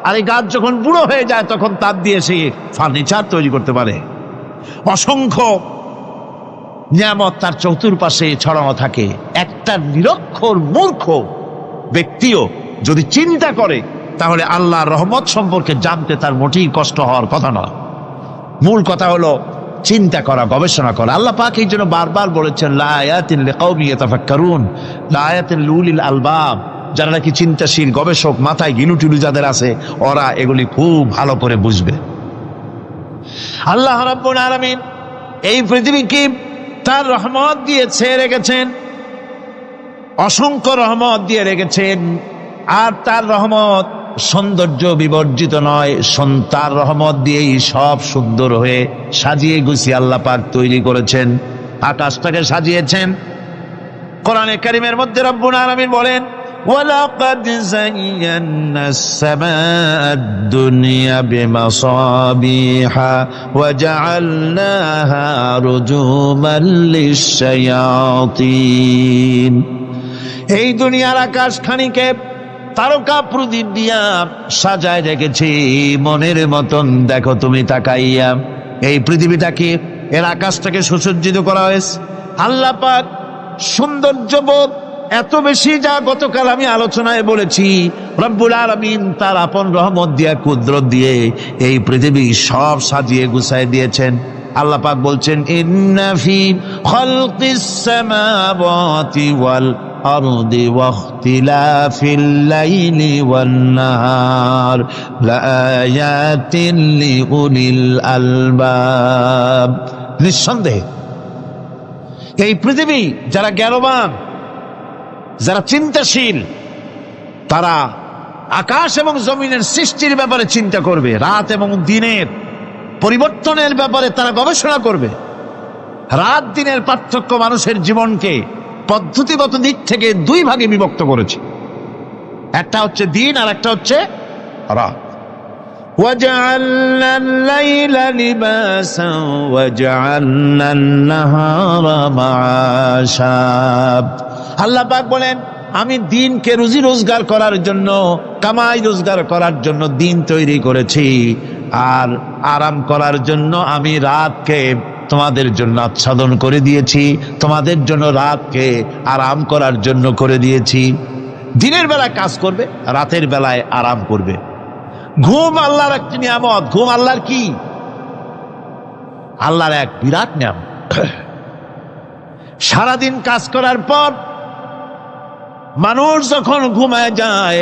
আর এই গাছ যখন বুড়ো হয়ে যায় তখন তার দিয়ে সে ফার্নিচার তৈরি করতে পারে। অসংখ্য নিয়ামত তার চতুর্পাশে ছড়ানো থাকে। একটা নিরক্ষর মূর্খ ব্যক্তিও যদি চিন্তা করে তাহলে আল্লাহর রহমত সম্পর্কে জানতে তার মোটেই কষ্ট হওয়ার কথা নয়। মূল কথা হলো চিন্তা করা, গবেষণা করা। আল্লাহ পাক এই জন্য বারবার বলেছেন লা আয়াতিন লিকাউমিন ইয়াতাফাক্কারুন, লা আয়াতিন লিউলিল আলবাব। যারা নাকি চিন্তাশীল, গবেষক, মাথায় গিলুটিলু যাদের আছে, ওরা এগুলি খুব ভালো করে বুঝবে। আল্লাহ রাব্বুল আলামিন এই পৃথিবীকে তার রহমত দিয়ে ছেয়ে রেখেছেন, অসংখ্য রহমত দিয়ে রেখেছেন। আর তার রহমত সৌন্দর্য বিবর্জিত নয়, তার রহমত দিয়েই সব সুন্দর হয়ে সাজিয়ে গুছিয়ে আল্লাহ পাক তৈরি করেছেন। আকাশটাকে সাজিয়েছেন। কোরআনে কারীমের মধ্যে রব্বুল আলামিন বলেন ওয়ালাকাদ যায়্যানাস সামাআদ দুনিয়া বিমাসাবিহা ওয়া জাআলনাহা রুজুমান লিশ-শায়াতিন। এই দুনিয়ার আকাশখানিকে তারকা প্রদীপ দিয়া সাজায় রেখেছি মনের মতন। দেখো তুমি তাকাইয়া, এই পৃথিবীটাকে, এর আকাশটাকে সুসজ্জিত করা হয়েছে। আল্লাহ পাক সৌন্দর্যবোধ এত বেশি, যা গতকাল আমি আলোচনায় বলেছি, রব্বুল আলামিন তার আপন রহমত দিয়া, কুদরত দিয়ে এই পৃথিবী সব সাজিয়ে গুছায় দিয়েছেন। আল্লাহ পাক বলছেন ইন্না ফি খালকিস সামাওয়াতি ওয়াল আরদি ওয়াখতিলাফিল লাইলি ওয়ান নাহার লাআয়াতিন লিউলিল আলবাব। নিঃসন্দেহে এই পৃথিবী যারা জ্ঞানবান, যারা চিন্তাশীল, তারা আকাশ এবং জমিনের সৃষ্টির ব্যাপারে চিন্তা করবে, রাত এবং দিনের পরিবর্তনের ব্যাপারে তারা গবেষণা করবে। রাত দিনের পার্থক্য মানুষের জীবনকে পদ্ধতিগত দিক থেকে দুই ভাগে বিভক্ত করেছে। একটা হচ্ছে দিন আর একটা হচ্ছে রাত। وَجَعَلْنَا اللَّيْلَ لِبَاسًا وَجَعَلْنَا النَّهَارَ مَعَاشًا। আল্লাহ পাক বলেন আমি দিনকে রুজি রোজগার করার জন্য, কামাই রোজগার করার জন্য দিন তৈরি করেছি, আর আরাম করার জন্য আমি রাতকে তোমাদের জন্য আচ্ছাদন করে দিয়েছি। তোমাদের জন্য রাতকে আরাম করার জন্য করে দিয়েছি। দিনের বেলায় কাজ করবে, রাতের বেলায় আরাম করবে। ঘুম আল্লাহর একটি নিয়ামত। ঘুম আল্লাহর কি? আল্লাহর এক বিরাট নিয়ামত। সারাদিন কাজ করার পর মানুষ যখন ঘুমায় যায়,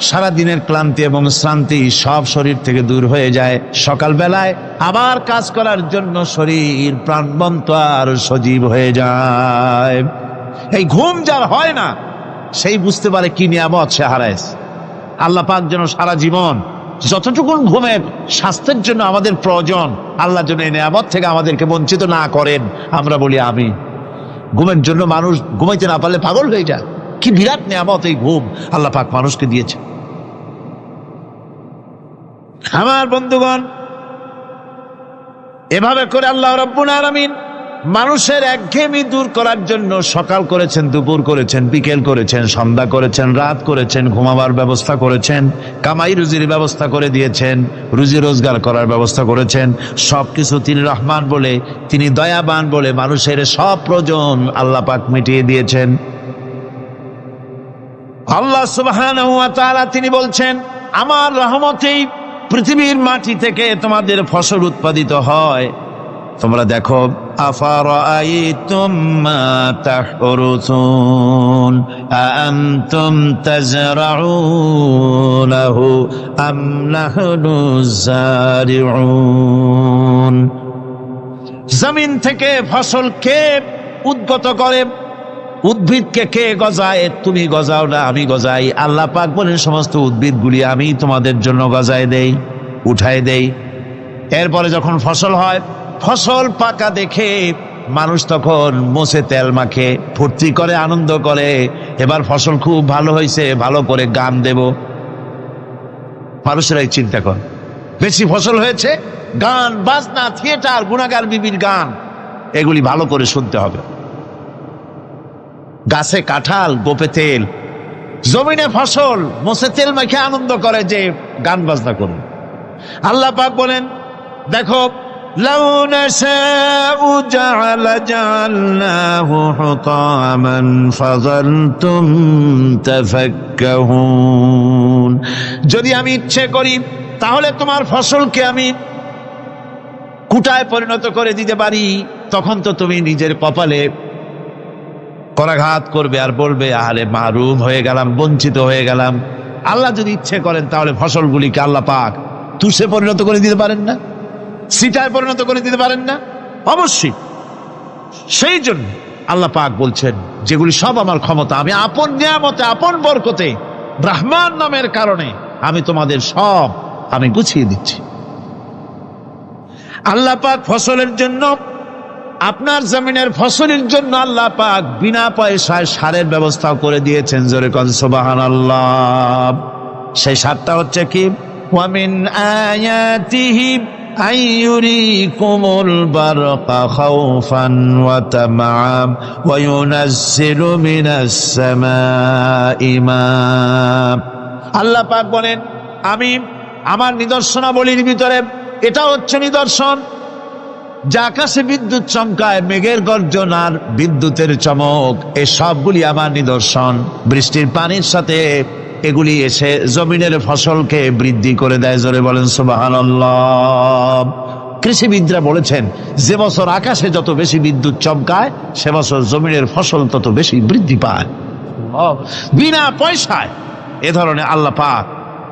সারাদিনের ক্লান্তি এবং শ্রান্তি সব শরীর থেকে দূর হয়ে যায়। সকালবেলায় আবার কাজ করার জন্য শরীর প্রাণবন্ত আর সজীব হয়ে যায়। এই ঘুম যার হয় না, সেই বুঝতে পারে কি নিয়ামত সে হারায়। আল্লাহ পাক যেন সারা জীবন যতটুকুন ঘুমের স্বাস্থ্যের জন্য আমাদের প্রয়োজন, আল্লাহ যেন এই নিয়ামত থেকে আমাদেরকে বঞ্চিত না করেন। আমরা বলি আমি। ঘুমের জন্য মানুষ ঘুমাইতে না পারলে পাগল হয়ে যায়। কি বিরাট নিয়ামত এই ঘুম আল্লাহ পাক মানুষকে দিয়েছে। আমার বন্ধুগণ, এভাবে করে আল্লাহ রাব্বুল আলামিন মানুষের একঘেয়েমি দূর করার জন্য সকাল করেছেন, দুপুর করেছেন, বিকেল করেছেন, সন্ধ্যা করেছেন, রাত করেছেন, ঘুমাবার ব্যবস্থা করেছেন, কামাই রুজির ব্যবস্থা করে দিয়েছেন, রুজি রোজগার করার ব্যবস্থা করেছেন। সবকিছু তিনি রহমান বলে, তিনি দয়াবান বলে মানুষের সব প্রয়োজন আল্লাহ পাক মিটিয়ে দিয়েছেন। আল্লাহ সুবহানাহু ওয়া তাআলা তিনি বলছেন আমার রহমতেই পৃথিবীর মাটি থেকে তোমাদের ফসল উৎপাদিত হয়। তোমরা দেখো আফারাআইতুম মা তাহরুসুন আআনতুম তাজরাউনাহু আম নাহনুজ জারিউন। জমিন থেকে ফসল কে উদ্গত করে? উদ্ভিদকে কে গজায়? তুমি গজাও না, আমি গজাই। আল্লাহ পাক বলেন সমস্ত উদ্ভিদগুলি আমি তোমাদের জন্য গজায় দেই, উঠায় দেই। এরপরে যখন ফসল হয় ফসল পাকা দেখে মানুষ তখন মোছে তেল মাখে, ফুর্তি করে, আনন্দ করে, এবার ফসল খুব ভালো হয়েছে, ভালো করে গান দেব। মানুষেরাই চিন্তা করে, বেশি ফসল হয়েছে, গান বাজনা, থিয়েটার, গুণাগার বিবির গান, এগুলি ভালো করে শুনতে হবে। গাছে কাঁঠাল, গোপে তেল, জমিনে ফসল, মোছে তেল মাখে আনন্দ করে যে গান বাজনা করুন। আল্লাহ পাক বলেন, দেখো, লাউ নাশাউ জাআলনাহু হুতামান ফাযালতুম তাফাক্কাহুন, যদি আমি ইচ্ছে করি তাহলে তোমার ফসলকে আমি কুটায় পরিণত করে দিতে পারি, তখন তো তুমি নিজের কপালে করাঘাত করবে আর বলবে, আরে মাহরুম হয়ে গেলাম, বঞ্চিত হয়ে গেলাম। আল্লাহ যদি ইচ্ছে করেন তাহলে ফসলগুলিকে আল্লাহ পাক তুষে পরিণত করে দিতে পারেন না? সিটায় পরিণত করে দিতে পারেন না? অবশ্যই। সেই জন্য আল্লাহ পাক বলছেন, যেগুলি সব আমার ক্ষমতা, আমি আপন নিয়ামতে, আপন বরকতে, রহমান নামের কারণে আমি তোমাদের সব আমি গুছিয়ে দিচ্ছি। আল্লাহ পাক ফসলের জন্য, আপনার জমিনের ফসলের জন্য আল্লাহ পাক বিনা পয়সায় সারের ব্যবস্থা করে দিয়েছেন। জোরে কোন সুবহানাল্লাহ। সেই সারটা হচ্ছে কি? ওয়া মিন আয়াতিহি আইয়ুরিকুমুল বারকা খাউফান ওয়া তামাআম ওয়া ইউনাজ্জিলু মিনাস সামাই মা। আল্লাহ পাক বলেন, আমি আমার নিদর্শনাবলীর ভিতরে এটা হচ্ছে নিদর্শন, যে আকাশে বিদ্যুৎ চমকায়, মেঘের গর্জন আর বিদ্যুতের চমক, এই সবগুলি আমার নিদর্শন। বৃষ্টির পানির সাথে এগুলি এসে জমিনের ফসলকে বৃদ্ধি করে দেয়। জোরে বলেন সুবহানাল্লাহ। কৃষিবিদরা বলেছেন, যে বছর আকাশে যত বেশি বিদ্যুৎ চমকায়, সে বছর জমিনের ফসল তত বেশি বৃদ্ধি পায়। বিনা পয়সায় এ ধরনের আল্লাহ পাক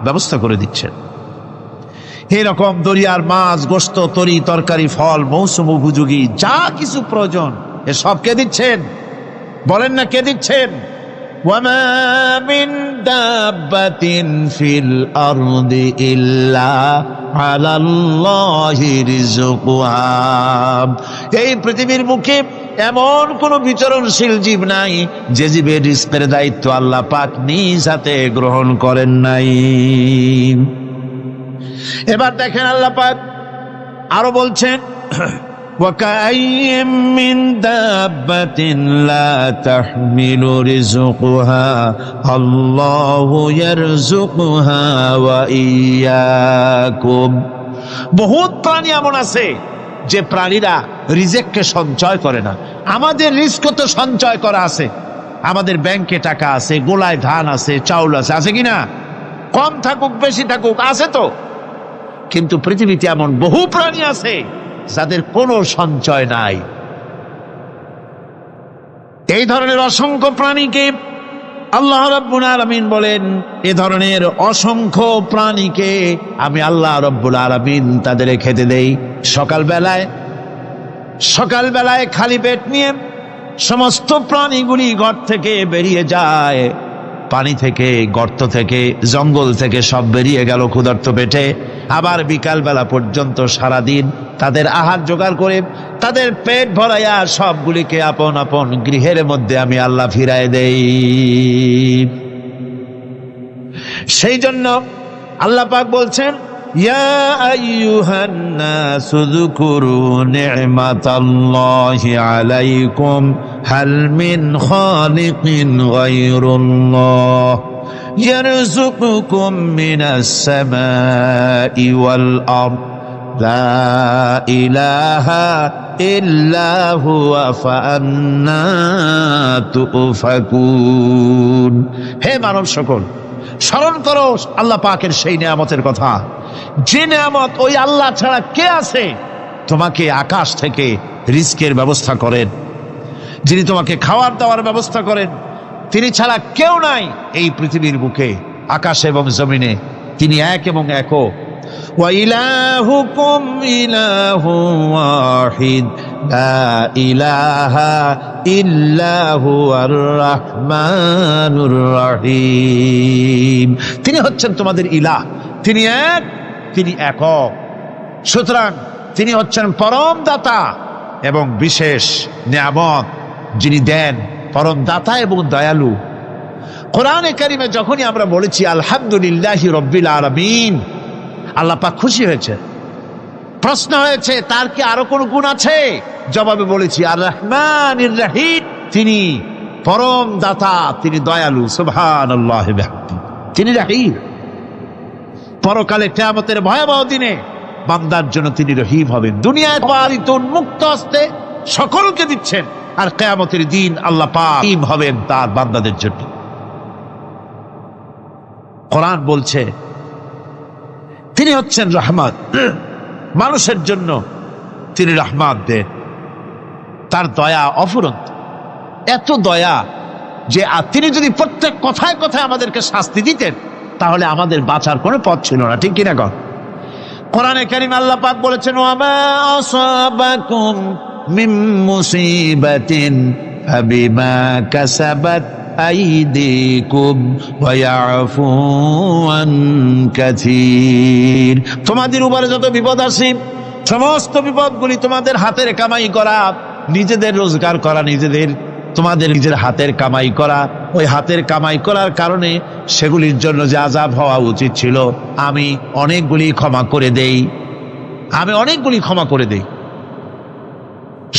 ব্যবস্থা করে দিচ্ছেন। এরকম দরিয়ার মাছ, গোশত, তরি তরকারি, ফল, মৌসুম উপযোগী যা কিছু প্রয়োজন, এ সব কে দিচ্ছেন? বলেন না, কে দিচ্ছেন? ওয়ামা মিন দাব্বাতিন ফিল আরদি ইল্লা আলাল্লাহি রিজকুহা। এই পৃথিবীর মুখে এমন কোন বিচরণশীল জীব নাই যে জীবের রিজকের দায়িত্ব আল্লাহ পাক নিজ হাতে গ্রহণ করেন নাই। এবার দেখেন, আল্লাহ পাক আরো বলছেন, وَكَأَيِّن مِّن دَابَّةٍ لَّا تَحْمِلُ رِزْقَهَا اللَّهُ يَرْزُقُهَا وَإِيَّاكُمْ। বহুত প্রাণী এমন আছে যে প্রাণীরা রিজেককে সঞ্চয় করে না। আমাদের রিস্ক তো সঞ্চয় করা আছে, আমাদের ব্যাংকে টাকা আছে, গোলায় ধান আছে, চাউল আছে, আছে কিনা? কম থাকুক বেশি থাকুক, আছে তো। কিন্তু পৃথিবীতে এমন বহু প্রাণী আছে যাদের কোনো সঞ্চয় নাই। এই ধরনের অসংখ্য প্রাণীকে আল্লাহ রাব্বুল আলামিন বলেন, এ ধরনের অসংখ্য প্রাণীকে আমি আল্লাহ রাব্বুল আলামিন তাদের খেতে দেই। সকালবেলায় খালি পেট নিয়ে সমস্ত প্রাণীগুলি ঘর থেকে বেরিয়ে যায়, পানি থেকে, গর্ত থেকে, জঙ্গল থেকে সব বেরিয়ে গেল ক্ষুধার্ত পেটে। আবার বিকালবেলা পর্যন্ত সারাদিন তাদের আহার জোগাড় করে তাদের পেট ভরাইয়া সবগুলিকে আপন আপন গৃহের মধ্যে আমি আল্লাহ ফিরায় দেই। সেই জন্য আল্লাহ পাক বলছেন, ইয়া আইয়ুহান নাসু যকুরু নি'মাতাল্লাহি আলাইকুম হাল মিন খালিকিন গায়রুল্লাহ ইয়ারযুকুকুম মিনাস সামাই ওয়াল আরদ লা ইলাহা ইল্লা হুয়া ফাআন্না তুফাকুন। হে মানব সকল, স্মরণ করো আল্লাহ পাকের সেই নিয়ামতের কথা, যে নিয়ামত ওই আল্লাহ ছাড়া কে আছে? তোমাকে আকাশ থেকে রিজকের ব্যবস্থা করেন, যিনি তোমাকে খাওয়ার দাওয়ার ব্যবস্থা করেন, তিনি ছাড়া কেউ নাই এই পৃথিবীর বুকে, আকাশ এবং জমিনে। তিনি এক এবং একক। ওয়া ইলাহুকুম ইলাহু ওয়াহিদ লা ইলাহা ইল্লা হুয়ার রাহমানুর রহিম। তিনি হচ্ছেন তোমাদের ইলাহ, তিনি এক, তিনি একক। সুতরাং তিনি হচ্ছেন পরম দাতা এবং বিশেষ নিয়ামত যিনি দেন, পরম দাতা এবং দয়ালু। কোরআনে কারিমে যখনই আমরা বলেছি আলহামদুলিল্লাহি রাব্বিল আলামিন, আল্লাহ পাক খুশি হয়েছে। প্রশ্ন হয়েছে তার কি আরো কোন গুণ আছে? জবাবে বলেছি আর রহমানির রহিম, তিনি পরম দাতা, তিনি দয়ালু। সুবহানাল্লাহ বিহামদিহি, তিনি রহিম। পরকালে কিয়ামতের ভয়াবহ দিনে বান্দার জন্য তিনি রহিম হবেন। দুনিয়ায় পারিত উন্মুক্ত হস্তে সকলকে দিচ্ছেন, আর কিয়ামতের দিন আল্লাহ পাক রহিম হবেন তার বান্দাদের জন্য। কোরআন বলছে তিনি হচ্ছেন রহমত, মানুষের জন্য তিনি রহমত দেন। তার দয়া অফুরন্ত, এত দয়া যে তিনি যদি প্রত্যেক কথায় কথায় আমাদেরকে শাস্তি দিতেন তাহলে আমাদের বাঁচার কোনো পথ ছিল না, ঠিক কিনা কর? কোরআনে কারীমে আল্লাহ পাক বলেছেন ওয়ামা আসাবাকুম মিন মুসিবাতিন ফাবিমা কাসাবাত আইদিকুম ওয়া ইয়াফু আন কাসীর। তোমাদের উপরে যত বিপদ আসে সমস্ত বিপদগুলি তোমাদের হাতের কামাই করা, নিজেদের রোজগার করা, তোমাদের নিজের হাতের কামাই করা। ওই হাতের কামাই করার কারণে সেগুলির জন্য যে আযাব হওয়া উচিত ছিল আমি অনেকগুলি ক্ষমা করে দেই,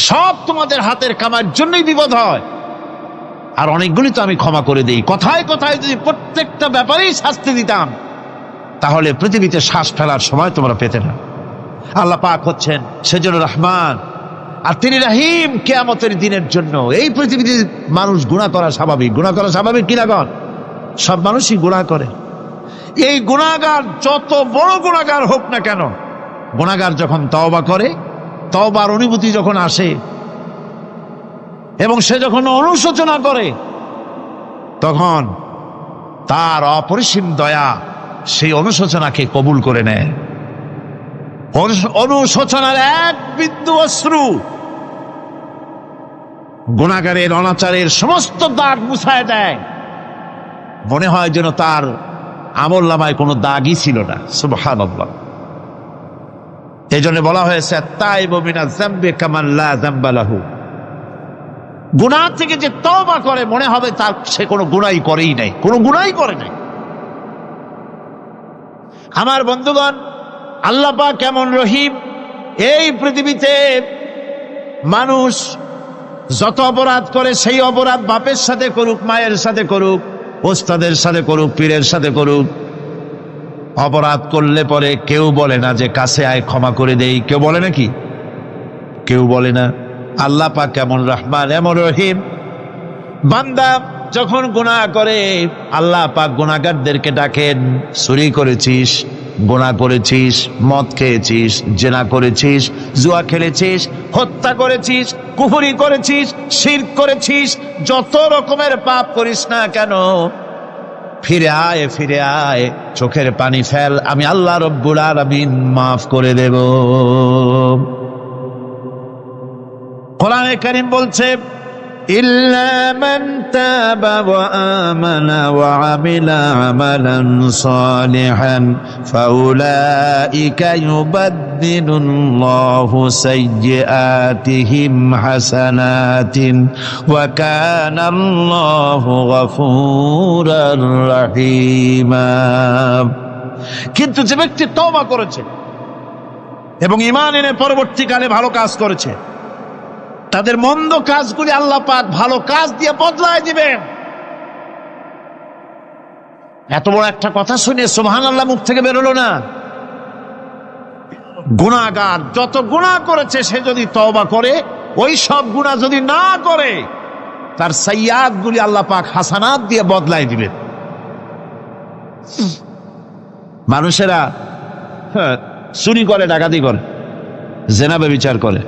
সব তোমাদের হাতের কামাইয়ের জন্যই বিপদ হয়, আর অনেকগুলি তো আমি ক্ষমা করে দেই। কথায় কথায় যদি প্রত্যেকটা ব্যাপারেই শাস্তি দিতাম তাহলে পৃথিবীতে শ্বাস ফেলার সময় তোমরা পেতে না। আল্লাহ পাক হচ্ছেন সেজন্য রহমান, আর তিনি রহিম কিয়ামতের দিনের জন্য। এই পৃথিবীতে মানুষ গুনাহ করা স্বাভাবিক কিনা কর? সব মানুষই গুনাহ করে। এই গুনাহগার যত বড় গুনাহগার হোক না কেন, গুনাহগার যখন তওবা করে, তওবার অনুভূতি যখন আসে এবং সে যখন অনুশোচনা করে, তখন তার অপরিসীম দয়া সেই অনুশোচনাকে কবুল করে নেয়। অনুশোচনার এক বিন্দু অশ্রু গুনাহগারের অনাচারের সমস্ত দাগ মুছায় দেয়, মনে হয় যেন তার আমলনামায় কোনো দাগই ছিল না। সুবহানাল্লাহ। এই জন্য বলা হয়েছে তাইবু মিনাজ যামবি কামান লা যামবা লাহু। গুনাহ থেকে যে তওবা করে মনে হবে তার সে কোনো গুনাহই করেই নাই, আমার বন্ধুগণ, আল্লাহ পাক কেমন রহিম! এই পৃথিবীতে মানুষ যত অপরাধ করে সেই অপরাধ বাপের সাথে করুক, মায়ের সাথে করুক, ওস্তাদের সাথে করুক, পীরের সাথে করুক, অপরাধ করলে পরে কেউ বলে না যে কাছে আয় ক্ষমা করে দেই। কেউ বলে নাকি? কেউ বলে না। আল্লাহ পাক কেমন রহমান, এমন রহিম! বান্দা যখন গুনাহ করে আল্লাহ পাক গুনাহগারদেরকে ডাকেন, চুরি করেছিস, গুনাহ করেছিস, মদ খেয়েছিস, জিনা করেছিস, জুয়া খেলেছিস, হত্যা করেছিস, কুফরি করেছিস, শিরক করেছিস, যত রকমের পাপ করিস না কেন, ফিরে আয়, চোখের পানি ফেল, আমি আল্লাহ রব্বুল আলামিন মাফ করে দেব। কোরআনে কারীম বলছে ইল্লা মান তাবা ওয়া আমানা ওয়া আমিলা আমালান সালিহান ফাউলাইকা ইউবাদদিলুল্লাহু সাইয়্যাতিহিম হাসানাতিন ওয়া কানাল্লাহু গফুরার রহিমা। কিন্তু যে ব্যক্তি তওবা করেছে এবং ঈমান এনে পরবর্তীকালে ভালো কাজ করেছে, তাদের মন্দ কাজগুলি আল্লাহ পাক ভালো কাজ দিয়ে বদলায় দিবেন। এত বড় একটা কথা শুনে সুবহানাল্লাহ মুখ থেকে বেরোলো না। গুনাহগার যত গুনাহ করেছে সে যদি তওবা করে, ওই সব গুনাহ যদি না করে, তার সাইয়্যাতগুলি আল্লাহ পাক হাসানাত দিয়ে বদলায় দিবেন। মানুষেরা চুরি করে, ডাকাতি করে, জিনা ব্যভিচার করে,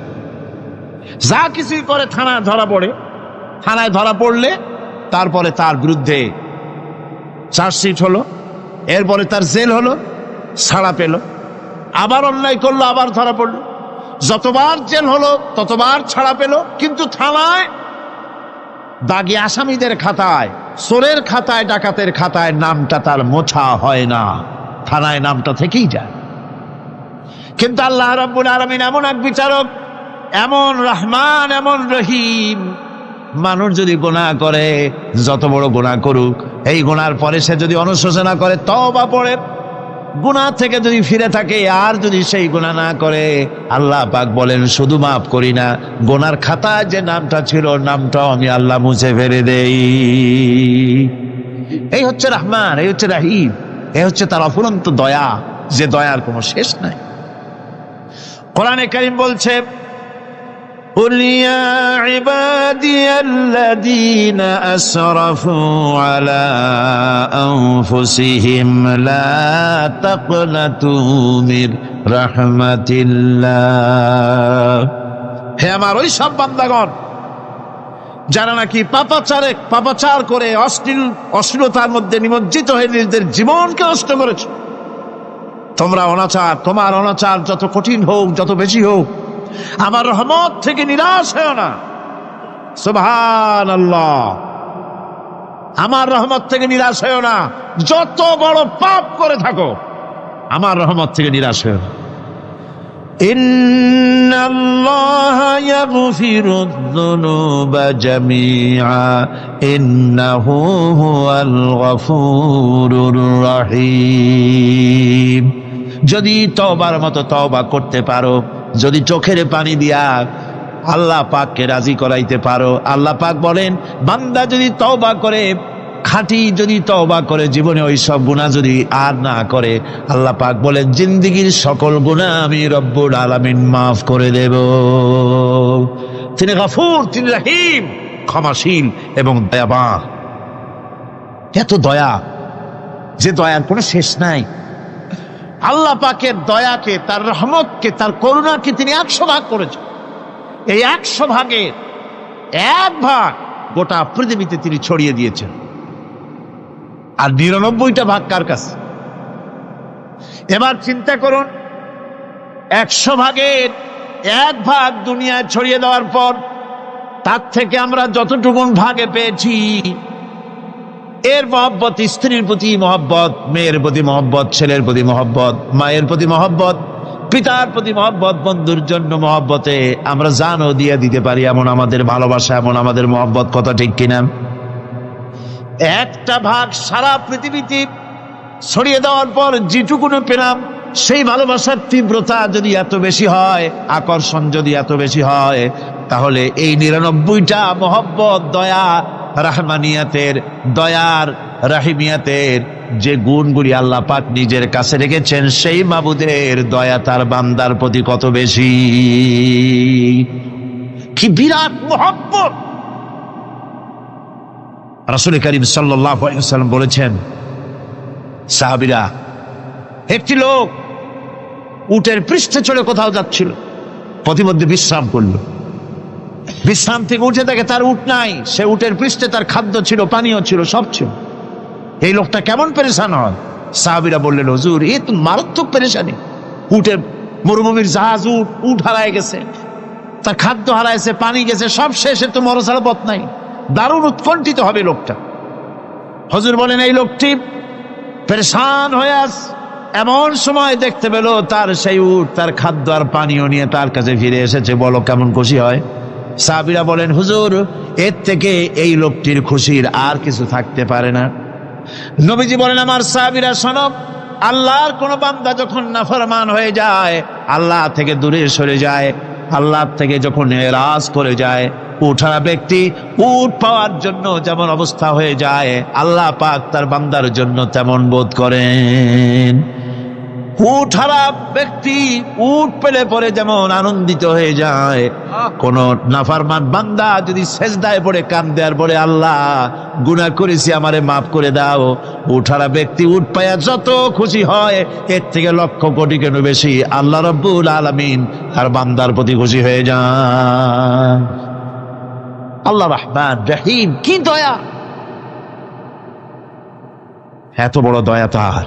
যা কিছুই করে থানায় ধরা পড়ে। থানায় ধরা পড়লে তারপরে তার বিরুদ্ধে চার্জশিট হলো, এরপরে তার জেল হলো, ছাড়া পেল, আবার অন্যায় করলো, আবার ধরা পড়লো, যতবার জেল হলো ততবার ছাড়া পেল, কিন্তু থানায় দাগী আসামিদের খাতায়, চোরের খাতায়, ডাকাতের খাতায় নামটা তার মোছা হয় না, থানায় নামটা থেকেই যায়। কিন্তু আল্লাহ রাব্বুল আলামিন এমন এক বিচারক, এমন রহমান, এমন রহিম। মানুষ যদি গুনাহ করে, যত বড় গুনাহ করুক, এই গুনার পরে সে যদি অনুশোচনা করে, তওবা পড়ে, গুনাহ থেকে যদি ফিরে থাকে, আর যদি সেই গুনাহ না করে, আল্লাহ পাক বলেন শুধু মাফ করি না, গুনার খাতায় যে নামটা ছিল, নামটাও আমি আল্লাহ মুছে ফেলে দেই। এই হচ্ছে রহমান, এই হচ্ছে রহিম, এই হচ্ছে তার অফুরন্ত দয়া, যে দয়ার কোনো শেষ নাই। কোরআনে কারীম বলছে, قل يا عبادي الذين أسرفوا على أنفسهم لا تقنطوا من رحمة الله। হে আমার ওই সব বান্দাগণ যারা নাকি পাপাচার করে অশ্লীলতার মধ্যে নিমজ্জিত হয়ে নিজেদের জীবনকে নষ্ট করেছে, তোমার অনাচার যত কঠিন হোক, যত বেশি হোক, আমার রহমত থেকে নিরাশ হয় না। সুবহানাল্লাহ, আমার রহমত থেকে নিরাশ হয় না। যত বড় পাপ করে থাকো, আমার রহমত থেকে নিরাশ হয় না। ইন্নাল্লাহা ইয়াগফিরুয যুনুবা জামিআ ইন্নাহু হুয়াল গফুরুর রহিম। যদি তওবার মতো তওবা করতে পারো, যদি চোখের পানি দিয়া আল্লাহ পাককে রাজি করাইতে পারো, আল্লাহ পাক বলেন বান্দা যদি তওবা করে, খাঁটি যদি তওবা করে, জীবনে ওই সব গুনাহ যদি আর না করে, আল্লাহ পাক বলেন জিন্দেগীর সকল গুনাহ আমি রব্বুল আলামিন মাফ করে দেব। তিনি গফুর, তিনি রহিম, ক্ষমাশীল এবং দয়াবান। এত দয়া, যে দয়ার কোনো শেষ নাই। আল্লাহ পাকের দয়াকে, তার রহমতকে, তার করুণাকে তিনি 100 ভাগ করেছেন। এই 100 ভাগের 1 ভাগ গোটা পৃথিবীতে তিনি ছড়িয়ে দিয়েছেন। আর 99টা ভাগ কার কাছে? এবার চিন্তা করুন, 100 ভাগের 1 ভাগ দুনিয়ায় ছড়িয়ে দেওয়ার পর, তার থেকে আমরা যতটুকু ভাগে পেয়েছি, এর মহব্বত, স্ত্রীর প্রতি মহব্বত, মেয়ের প্রতি মহব্বত, ছেলের প্রতি মহব্বত, মায়ের প্রতি মহব্বত, পিতার প্রতি মহব্বত, বন্ধুর জন্য মহব্বতে আমরা জানও দিয়ে দিতে পারি, এমন আমাদের ভালোবাসা, এমন আমাদের মহব্বত, কথা ঠিক কিনা? 1টা ভাগ সারা পৃথিবীতে ছড়িয়ে দেওয়ার পর যেটুকুনো পেলাম, সেই ভালোবাসার তীব্রতা যদি এত বেশি হয়, আকর্ষণ যদি এত বেশি হয়, তাহলে এই 99টা মহব্বত, দয়া, রাহমানিয়াতের, দয়ার, রাহিমিয়াতের যে গুণগুলি আল্লাহ পাক নিজের কাছে রেখেছেন, সেই মাবুদের দয়া তার বান্দার প্রতি কত বেশি! কি বিরাট মহব্বত! রাসূল করিম সাল্লাল্লাহু আলাইহি ওয়াসাল্লাম বলেছেন, সাহাবীরা, একটি লোক উটের পৃষ্ঠে চড়ে কোথাও যাচ্ছিল, পথিমধ্যে বিশ্রাম করলো। বিশ্রাম থেকে উঠে দেখে তার উট নাই। সে উটের পৃষ্ঠে তার খাদ্য ছিল, পানীয় ছিল, সব ছিল। এই লোকটা কেমন পেরেশান হয়? সাহাবীরা বললেন, হুজুর, এ তো মারাত্মক পেরেশানি। উটের মরুভূমির জাহাজ, উট হারায় গেছে, তার খাদ্য হারাইছে, পানি গেছে, সব শেষে তো মরা ছাড়া পথ নাই। দারুণ উৎকণ্ঠিত হবে লোকটা। হুজুর বলেন, এই লোকটি পেরেশান হয়ে আস। এমন সময় দেখতে পেল তার সেই উট তার খাদ্য আর পানীয় নিয়ে তার কাছে ফিরে এসেছে। বলো কেমন খুশি হয়? সাহাবীরা বলেন, হুজুর, এর থেকে এই লোকটির খুশির আর কিছু থাকতে পারে না। নবীজি বলেন, আমার সাহাবীরা শোনো, আল্লাহর কোন বান্দা যখন নাফরমান হয়ে যায়, আল্লাহ থেকে দূরে সরে যায়, আল্লাহ থেকে যখন এরাজ করে যায়, উঠারা ব্যক্তি উট পাওয়ার জন্য যেমন অবস্থা হয়ে যায়, আল্লাহ পাক তার বান্দার জন্য তেমন বোধ করেন। উঠারা ব্যক্তি উট পেলে পরে যেমন আনন্দিত হয়ে যায়, কোন নাফরমান বান্দা যদি সেজদায় পড়ে কান্দে আর বলে, আল্লাহ গুনাহ করেছি, আমারে মাফ করে দাও, উঠারা ব্যক্তি উট পায়া যত খুশি হয়, এর থেকে লক্ষ কোটি কেন বেশি আল্লাহ রাব্বুল আলামিন আর বান্দার প্রতি খুশি হয়ে যান। আল্লাহ রহমান রহিম, কি দয়া! এত বড় দয়া তার।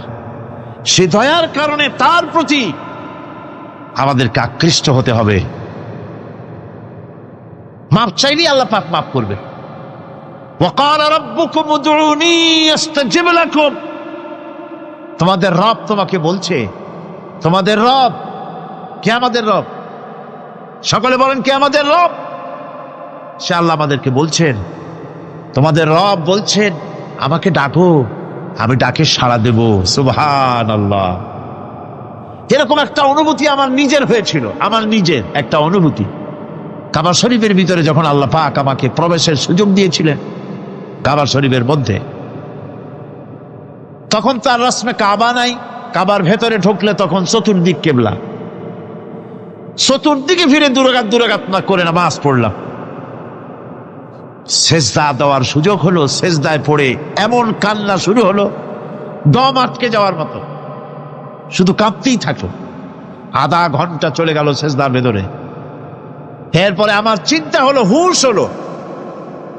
সে দয়ার কারণে তার প্রতি আমাদেরকে আকৃষ্ট হতে হবে। মাপ চাইলেই আল্লাহ পাক মাফ করবে। ওয়াকাল রাব্বুকুম উদউনি আস্তাজিব লাকুম। তোমাদের রব তোমাকে বলছে, তোমাদের রব কে আমাদের রব? সকলে বলেন, কে আমাদের রব? সে আল্লাহ আমাদেরকে বলছেন, তোমাদের রব বলছেন আমাকে ডাকো, আমি ডাকে সাড়া দেব। সুবহানাল্লাহ। এরকম একটা অনুভূতি আমার নিজের হয়েছিল, আমার নিজের একটা অনুভূতি। কাবা শরীফের ভিতরে যখন আল্লাহ পাক আমাকে প্রবেশের সুযোগ দিয়েছিলেন কাবা শরীফের মধ্যে, তখন তার রসমে কাবা নাই। কাবার ভেতরে ঢুকলে তখন চতুর্দিক কেবলা, চতুর্দিকে ফিরে দুরাকাত না করে নামাজ পড়লাম। সেজদা দেওয়ার সুযোগ হলো, সেজদায় পড়ে এমন কান্না শুরু হলো, দম আটকে যাওয়ার মতো, শুধু কাঁপতেই থাকলো। আধা ঘন্টা চলে গেল সেজদার ভেতরে। এরপরে আমার চিন্তা হলো, হুঁশ হলো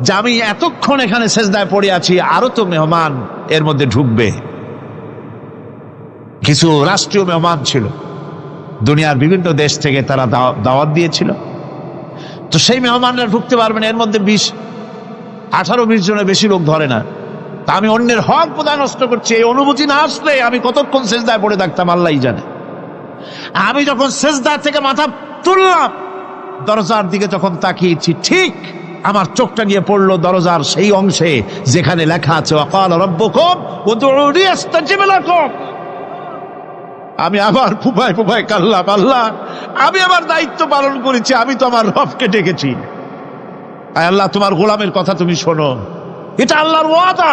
যে আমি এতক্ষণ এখানে সেজদায় পড়ে আছি, আরো তো মেহমান এর মধ্যে ঢুকবে। কিছু রাষ্ট্রীয় মেহমান ছিল, দুনিয়ার বিভিন্ন দেশ থেকে তারা দাওয়াত দিয়েছিল। তো সেই মেহমানরা ঢুকতে পারবেন, এর মধ্যে 18-20 জনের বেশি লোক ধরে না। তা আমি অন্যের হক বোধহয় নষ্ট করছি, এই অনুভূতি না আসলে আমি কতক্ষণ সেজদায় পড়ে থাকতাম আল্লাহই জানে। আমি যখন সেজদা থেকে মাথা তুললাম, দরজার দিকে যখন তাকিয়েছি, ঠিক আমার চোখটা গিয়ে পড়লো দরজার সেই অংশে যেখানে লেখা আছে ওয়াকাল রাব্বুকুম উদউনি আস্তাজিব লাকুম। আমি আবার ফুফায় কাল্লাম, আল্লাহ আমি আমার দায়িত্ব পালন করেছি, আমি তো আমার রবকে ডেকেছি। আল্লাহ তোমার গোলামের কথা তুমি শোনো, এটা আল্লাহর ওয়াদা।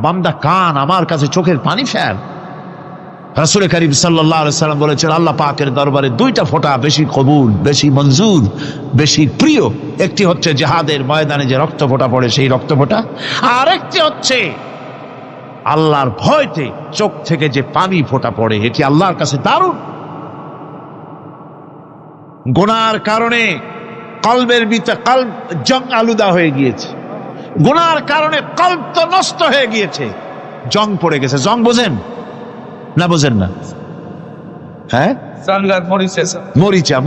বান্দা কান আমার কাছে চোখের পানি ফেল। রাসূল করিম সাল্লাল্লাহু আলাইহি সাল্লাম বলেছেন, আল্লাহ পাকের দরবারে 2টা ফোঁটা বেশি কবুল, বেশি মঞ্জুর, বেশি প্রিয়। একটি হচ্ছে জিহাদের ময়দানে যে রক্ত ফোঁটা পড়ে সেই রক্ত ফোঁটা, আর একটি হচ্ছে আল্লাহর ভয়তে চোখ থেকে যে পানি ফোঁটা পড়ে, এটি আল্লাহর কাছে দারুণ। গুনার কারণে কলবের ভিতরে কলব জং আলুদা হয়ে গিয়েছে, গুনার কারণে কলব তো নষ্ট হয়ে গিয়েছে, জং পড়ে গেছে। জং বোঝেন না? বোঝেন না? হ্যাঁ,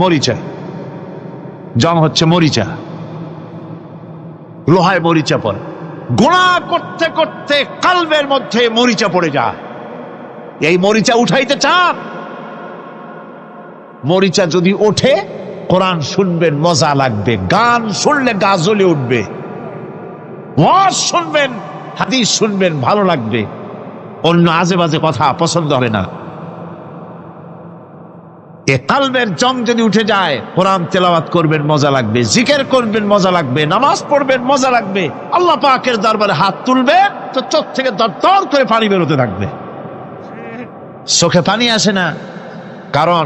মরিচা। জং হচ্ছে মরিচা, লোহায় মরিচা পড়ে। গুনাহ করতে করতে কলবের মধ্যে মরিচা পড়ে যায়। এই মরিচা উঠাইতে চান? মরিচা যদি ওঠে, কোরআন শুনবেন মজা লাগবে, গান শুনলে গা জ্বলে উঠবে, ওয়াজ শুনবেন, হাদিস শুনবেন, ভালো লাগবে, অন্য আজে বাজে কথা পছন্দ হবে না। এ কলবের জং যদি উঠে যায়, কোরআন তেলাওয়াত করবেন মজা লাগবে, জিকির করবেন মজা লাগবে, নামাজ পড়বেন মজা লাগবে, আল্লাহ পাকের দরবারে হাত তুলবে তো চোখ থেকে দরদর করে পানি বেরোতে থাকবে। চোখে পানি আসে না, কারণ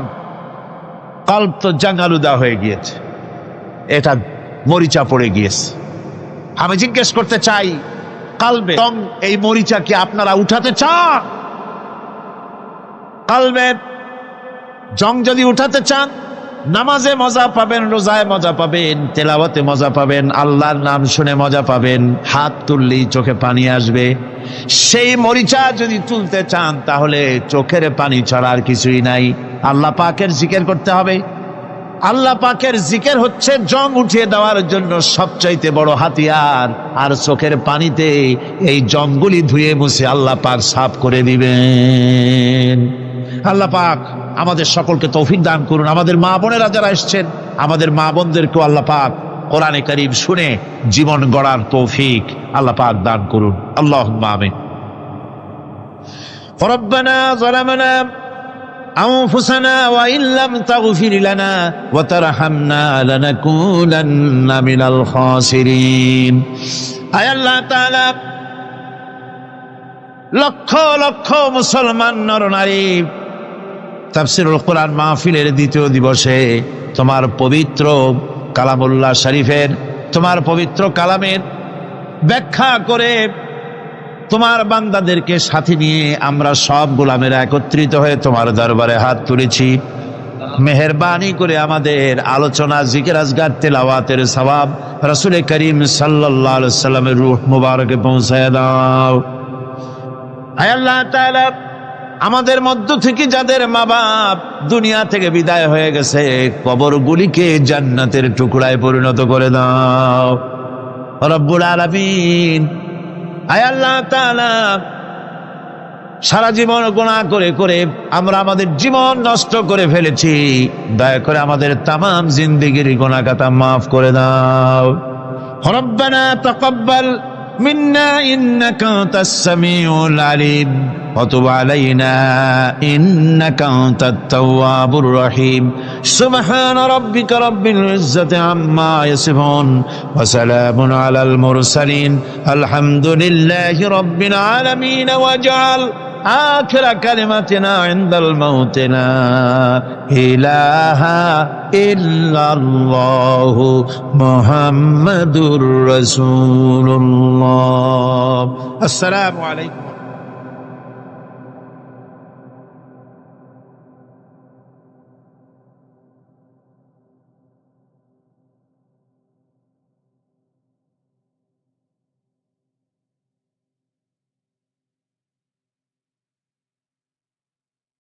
কলব তো জাঙ্গালুদা হয়ে গিয়েছে, এটা মরিচা পড়ে গিয়েছে। আমি জিজ্ঞেস করতে চাই, কলবে এই মরিচা কি আপনারা উঠাতে চান? কলবের জং যদি উঠাতে চান, নামাজে মজা পাবেন, রোজায় মজা পাবেন, তেলাওয়াতে মজা পাবেন, আল্লাহর নাম শুনে মজা পাবেন, হাত তুললেই চোখে পানি আসবে। সেই মরিচা যদি তুলতে চান, তাহলে চোখের পানি ছাড়া আর কিছুই নাই, আল্লাহ পাকের জিকির করতে হবে। আল্লাহ পাকের জিকির হচ্ছে জং উঠিয়ে দেওয়ার জন্য সবচাইতে বড় হাতিয়ার। আর চোখের পানিতে এই জংগুলি ধুয়ে মুছে আল্লাহ পাক সাফ করে দিবেন। আল্লাহ পাক আমাদের সকলকে তৌফিক দান করুন। আমাদের মা বোনেরা যারা এসছেন, আমাদের মা বোনদেরকেও আল্লাহ পাক কোরআনে কারীম শুনে জীবন গড়ার তৌফিক আল্লাহ পাক দান করুন। আল্লাহুম্মা আমিন। রব্বানা যালামনা আনফুসানা ওয়া ইল্লাম তাগফির লানা ওয়া তারহামনা লানাকুনান্না মিনাল খাসিরিন। আয় আল্লাহ তাআলা, লক্ষ লক্ষ মুসলমান নরনারী তাফসীরুল কোরআন মাহফিলের 2য় দিবসে তোমার পবিত্র কালামুল্লাহ শরীফের, তোমার পবিত্র কালামের ব্যাখ্যা করে তোমার বান্দাদেরকে সাথে নিয়ে আমরা সব গোলামেরা একত্রিত হয়ে তোমার দরবারে হাত তুলেছি। মেহেরবানি করে আমাদের আলোচনা, জিকির, আজকার, তেলাওয়াতের সওয়াব রাসূল করিম সাল্লাল্লাহু আলাইহি ওয়াসাল্লামের রূহ মুবারকে পৌঁছায় দাও। আয় আল্লাহ তাআলা, আমাদের মধ্য থেকে যাদের মা বাপ দুনিয়া থেকে বিদায় হয়ে গেছে, কবরগুলিকে জান্নাতের টুকরায় পরিণত করে দাও রব্বুল আলামিন। আয় আল্লাহ তাআলা, সারা জীবন গুনাহ করে করে আমরা আমাদের জীবন নষ্ট করে ফেলেছি। দয়া করে আমাদের তামাম জিন্দেগির গুনাহ খাতা মাফ করে দাও। রব্বানা তাকাব্বাল মিন্না ইন্নাকা আনতাস সামিউল আলিম ওয়া তুব আলাইনা ইন্নাকা আনতাত তাওয়াবুর রহিম। সুবহানা রাব্বিকা রাব্বিল ইজ্জাতি আম্মা ইয়াসিফুন ওয়া সালামুন আলাল মুরসালিন আলহামদুলিল্লাহি রাব্বিল আলামিন। ওয়াজআল آخر كلمتنا عند الموت لا إله إلا الله محمد رسول الله. السلام عليكم.